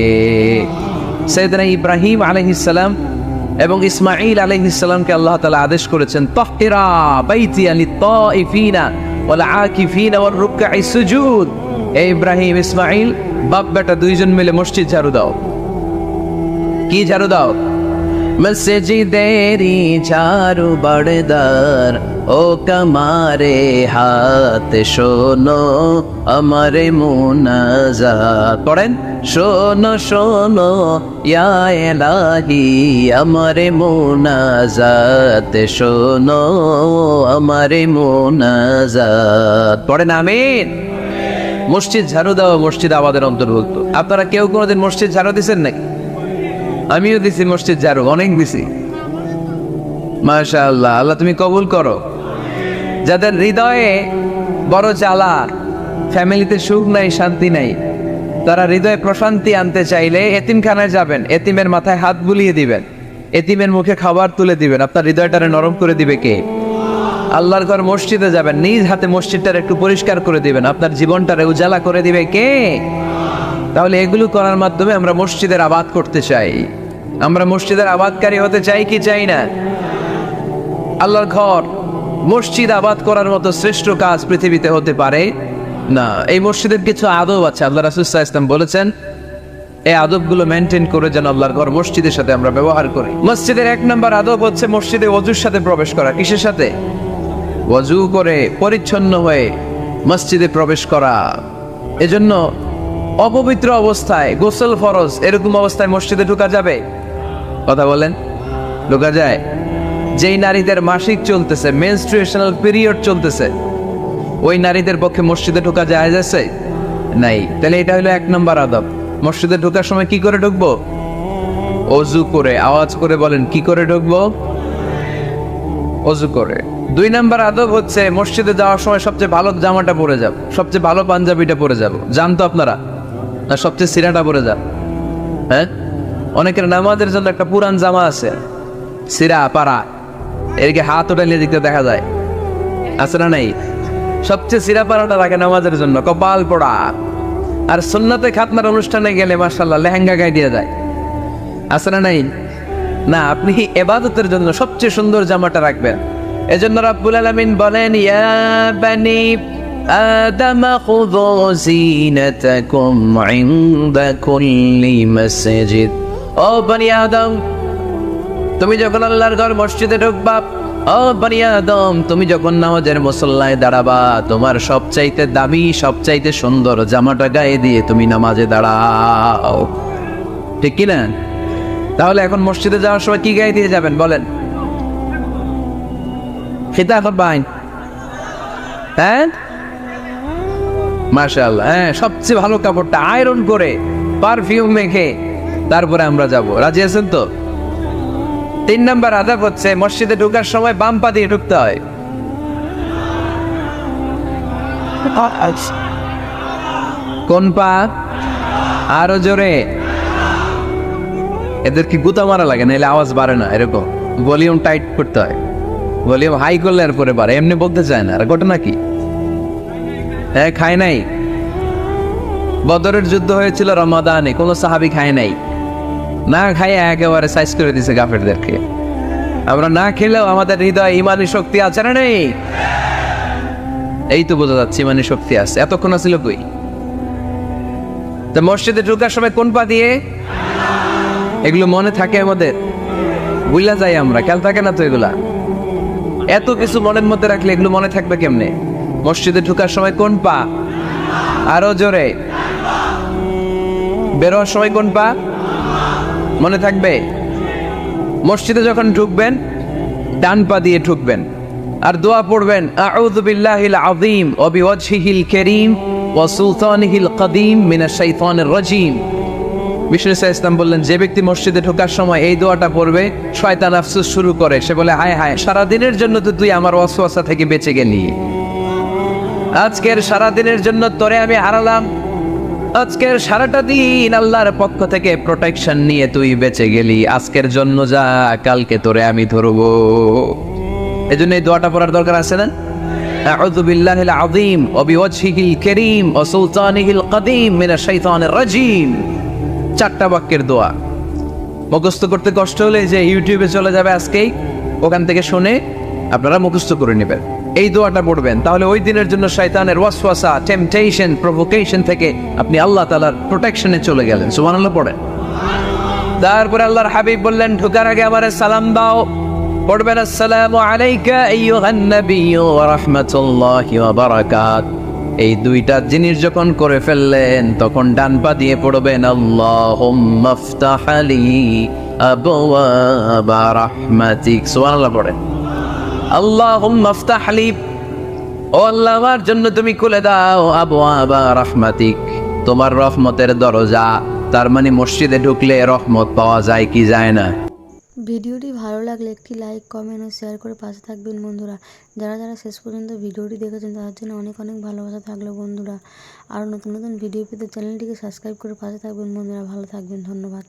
সাইয়েদনা ইব্রাহিম আলাইহিস সালাম এবং ইসমাঈল আলাইহিস সালামকে আল্লাহ তাআলা আদেশ করেছেন, তাহহিরা বাইতিয়া লিত-তাইফিনা ওয়াল আকিফিনা ওয়ার রুকআইস সুজুদ। এই ইব্রাহিম ইসমাইল বাপ বেটা দুইজন মিলে মসজিদ ঝাড়ু দাও। কি ঝাড়ু দাও? মসজিদেরি ঝাড়ু বড়দার ও কমারে হাত শোনো আমারে মুনাজাত। পড়েন, শোনো শোনো ইয়া ইলাহি আমারে মুনাজাত, শোনো আমারে মুনাজাত। পড়েন আমিন। মসজিদ ঝাড়ু দাও মসজিদ আমাদের অন্তর্ভুক্ত। আপনারা কেউ কোনোদিন মসজিদ ঝাড়ু দিছেন নাকি? আমিও দিছি মসজিদ ঝাড়ু, অনেক দিছি। মাশাআল্লাহ, আল্লাহ তুমি কবুল করো। যাদের হৃদয়ে বড় জ্বালা, ফ্যামিলিতে সুখ নাই, শান্তি নাই, তারা হৃদয়ে প্রশান্তি আনতে চাইলে এতিমখানায় যাবেন, এতিমের মাথায় হাত বুলিয়ে দিবেন, এতিমের মুখে খাবার তুলে দিবেন। আপনার হৃদয়টারে নরম করে দিবে কে? আল্লাহর ঘর মসজিদে যাবেন, নিজ হাতে মসজিদটারে একটু পরিষ্কার করে দিবেন, আপনার জীবনটারে উজালা করে দিবে কে? তাহলে এগুলো করার মাধ্যমে আমরা মসজিদের আবাদ করতে চাই। আমরা মসজিদের আবাদকারী হতে চাই কি চাই না? আল্লাহর ঘর মসজিদ আবাদ করার মতো শ্রেষ্ঠ কাজ পৃথিবীতে হতে পারে না। এই মসজিদের কিছু আদব আছে, আল্লাহ রাসূল সাল্লাল্লাহু আলাইহি ওয়াসাল্লাম বলেছেন এই আদবগুলো মেনটেন করে যেন আল্লাহর ঘর মসজিদের সাথে আমরা ব্যবহার করি। মসজিদের 1 নম্বর আদব হচ্ছে মসজিদে ওযুর সাথে প্রবেশ করা। কিসের সাথে? ওযু করে পরিচ্ছন্ন হয়ে মসজিদে প্রবেশ করা। এজন্য অপবিত্র অবস্থায়, গোসল ফরজ, এরকম অবস্থায় মসজিদে ঢোকা যাবে? কথা বলেন, ঢোকা যায়? যেই নারীদের মাসিক চলতেছে, মেনস্ট্রুয়েশনাল পিরিয়ড চলতেছে, ওই নারীদের পক্ষে মসজিদে ঢোকা যায় আছে? নাই। তাহলে এটা হলো 1 নম্বর আদব। মসজিদে ঢোকার সময় কি করে ঢুকবো? ওযু করে। আওয়াজ করে বলেন, কি করে ঢুকবো? ওযু করে। 2 নম্বর আদব হচ্ছে মসজিদে যাওয়ার সময় সবচেয়ে ভালো জামাটা পরে যাব, সবচেয়ে ভালো পাঞ্জাবিটা পরে যাব। জানতো আপনারা? না সবচেয়ে সিরাটা পরে যাব? হ্যাঁ, অনেকের নামাজের জন্য একটা পুরান জামা আছে, সিরা পাড়া, এদিকে হাত উঠাইলে দিকতে দেখা যায়, আছে না নাই? সবচেয়ে সিরা পাড়াটা রাখে নামাজের জন্য, কপাল পড়া। আর সুন্নাতে খাতনার অনুষ্ঠানে গেলে মাশাআল্লাহ লেহেঙ্গা গায়ে দিয়ে যায়, আছে না নাই? না, আপনি ইবাদতের জন্য সবচেয়ে সুন্দর জামাটা রাখবেন। এজন্য রাব্বুল আলামিন বলেন, ইয়া বানি আদম খুযু যিনাতাকুম ইনদা কুল্লি মসজিদ। ও বনি আদম, তুমি যখন আল্লাহর ঘর মসজিদে ঢুকবা, ও বনি আদম, তুমি যখন নামাজের মুসল্লায় দাঁড়াবা, তোমার সবচাইতে দামি, সবচাইতে সুন্দর জামাটা গায়ে দিয়ে তুমি নামাজে দাঁড়াও। ঠিক কি না? তাহলে এখন মসজিদে যাওয়ার সময় কি গায়ে দিয়ে যাবেন বলেন? খিতা করবেন? হ্যাঁ, মাশাআল্লাহ, হ্যাঁ, সবচেয়ে ভালো কাপড়টা আয়রন করে পারফিউম মেখে তারপরে আমরা যাব। রাজি আছেন তো? 3 নম্বর আদব হচ্ছে মসজিদে ঢোকার সময় বাম পা দিয়ে ঢুকতে হয়। কোন পা? আরো জোরে। এদের কি গুতা মারা লাগে, নাহলে আওয়াজ বাড়ে না। এরকম ভলিউম টাইট করতে হয়, ভলিউম হাই করলে এরপরে বাড়ে, এমনি বলতে চায় না। আর ঘটনা কি? হ্যাঁ, খায় নাই। বদরের যুদ্ধ হয়েছিল রমাদানে, কোনো সাহাবী খায় নাই, না খাইয়ে একেবারে সাইজ করে দিছে কাফেরদেরকে। আমরা না খেলেও আমাদের হৃদয় ইমানি শক্তি আছে না নেই? এই তো বোঝা যাচ্ছে ইমানি শক্তি আছে। এতক্ষণ ছিল কই? তো মসজিদে ঢোকার সময় কোন পা দিয়ে? এগুলো মনে থাকে আমাদের? বুঝলা যাই আমরা, খেয়াল থাকে না তো এগুলা? এত কিছু মনের মধ্যে রাখলে এগুলো মনে থাকবে কেমনে? মসজিদে ঢোকার সময় কোন পা? আরো জোরে। বের হওয়ার সময় কোন পা? মনে থাকবে? মসজিদে যখন ঢুকবেন ডান পা দিয়ে ঢুকবেন, আর দোয়া পড়বেন, আউযু বিল্লাহিল আযীম ওয়া বিওয়াজহিল কারীম ওয়া সুলতানিহিল কদীম মিনাশ শাইতানির রাজীম। বিষ্ণু ইসলাম বললেন, যে ব্যক্তি মসজিদে ঢোকার সময় এই দোয়াটা পড়বে, শয়তান আফসোস শুরু করে, সে বলে, হায় হায়, সারাদিনের জন্য তো তুই আমার ওয়াসওয়াসা থেকে বেঁচে গেলি, আজকের সারাদিনের জন্য তোরে আমি হারালাম, আজকের সারাটা দিন আল্লাহর পক্ষ থেকে প্রোটেকশন নিয়ে তুই বেঁচে গেলি, আজকের জন্য যা, কালকে তোরে আমি ধরবো। এজন্য এই দোয়াটা পড়ার দরকার আছে না? আউযু বিল্লাহিল আযীম ওয়া বিওয়াজহিল কারীম ওয়া সুলতানিহিল কদীম মিনাশ শাইতানির রাজীম। 4টা বাক্যের দোয়া। মুখস্থ করতে কষ্ট হলে যে ইউটিউবে চলে যাবে আজকেই, ওখান থেকে শুনে আপনারা মুখস্থ করে নেবেন। এই দোয়াটা পড়বেন, তাহলে ওই দিনের জন্য শয়তানের ওয়াসওয়াসা, টেম্পটেশন, প্রভোকেশন থেকে আপনি আল্লাহ তাআলার প্রোটেকশনে চলে গেলেন। সুবহানাল্লাহ পড়েন। তারপরে আল্লাহর হাবিব বললেন, ঢোকার আগে আমারে সালাম দাও। পড়বেন, আসসালামু আলাইকা আইয়ুহান নাবিয়্যু ওয়া রাহমাতুল্লাহি ওয়া বারাকাত। এই দুইটা জিনিস যখন করে ফেললেন, তখন ডান পা দিয়ে পড়বেন, আল্লাহুম্মা ইফতাহ লি আবওয়াবা রাহমাতিক। সুবহানাল্লাহ পড়েন। আল্লাহুম্মা ইফতাহ লি, ও আল্লাহ আমার জন্য তুমি খুলে দাও আবওয়াবা রাহমাতিক, তোমার রহমতের দরজা। তার মানে মসজিদে ঢুকলে রহমত পাওয়া যায় কি যায় না? ভিডিওটি ভালো লাগলে একটি লাইক, কমেন্ট ও শেয়ার করে পাশে থাকবেন বন্ধুরা। যারা যারা শেষ পর্যন্ত ভিডিওটি দেখেছেন তাদের জন্য অনেক অনেক ভালোবাসা থাকলো বন্ধুরা। আর নতুন নতুন ভিডিও পেতে চ্যানেলটিকে সাবস্ক্রাইব করে পাশে থাকবেন বন্ধুরা। ভালো থাকবেন, ধন্যবাদ।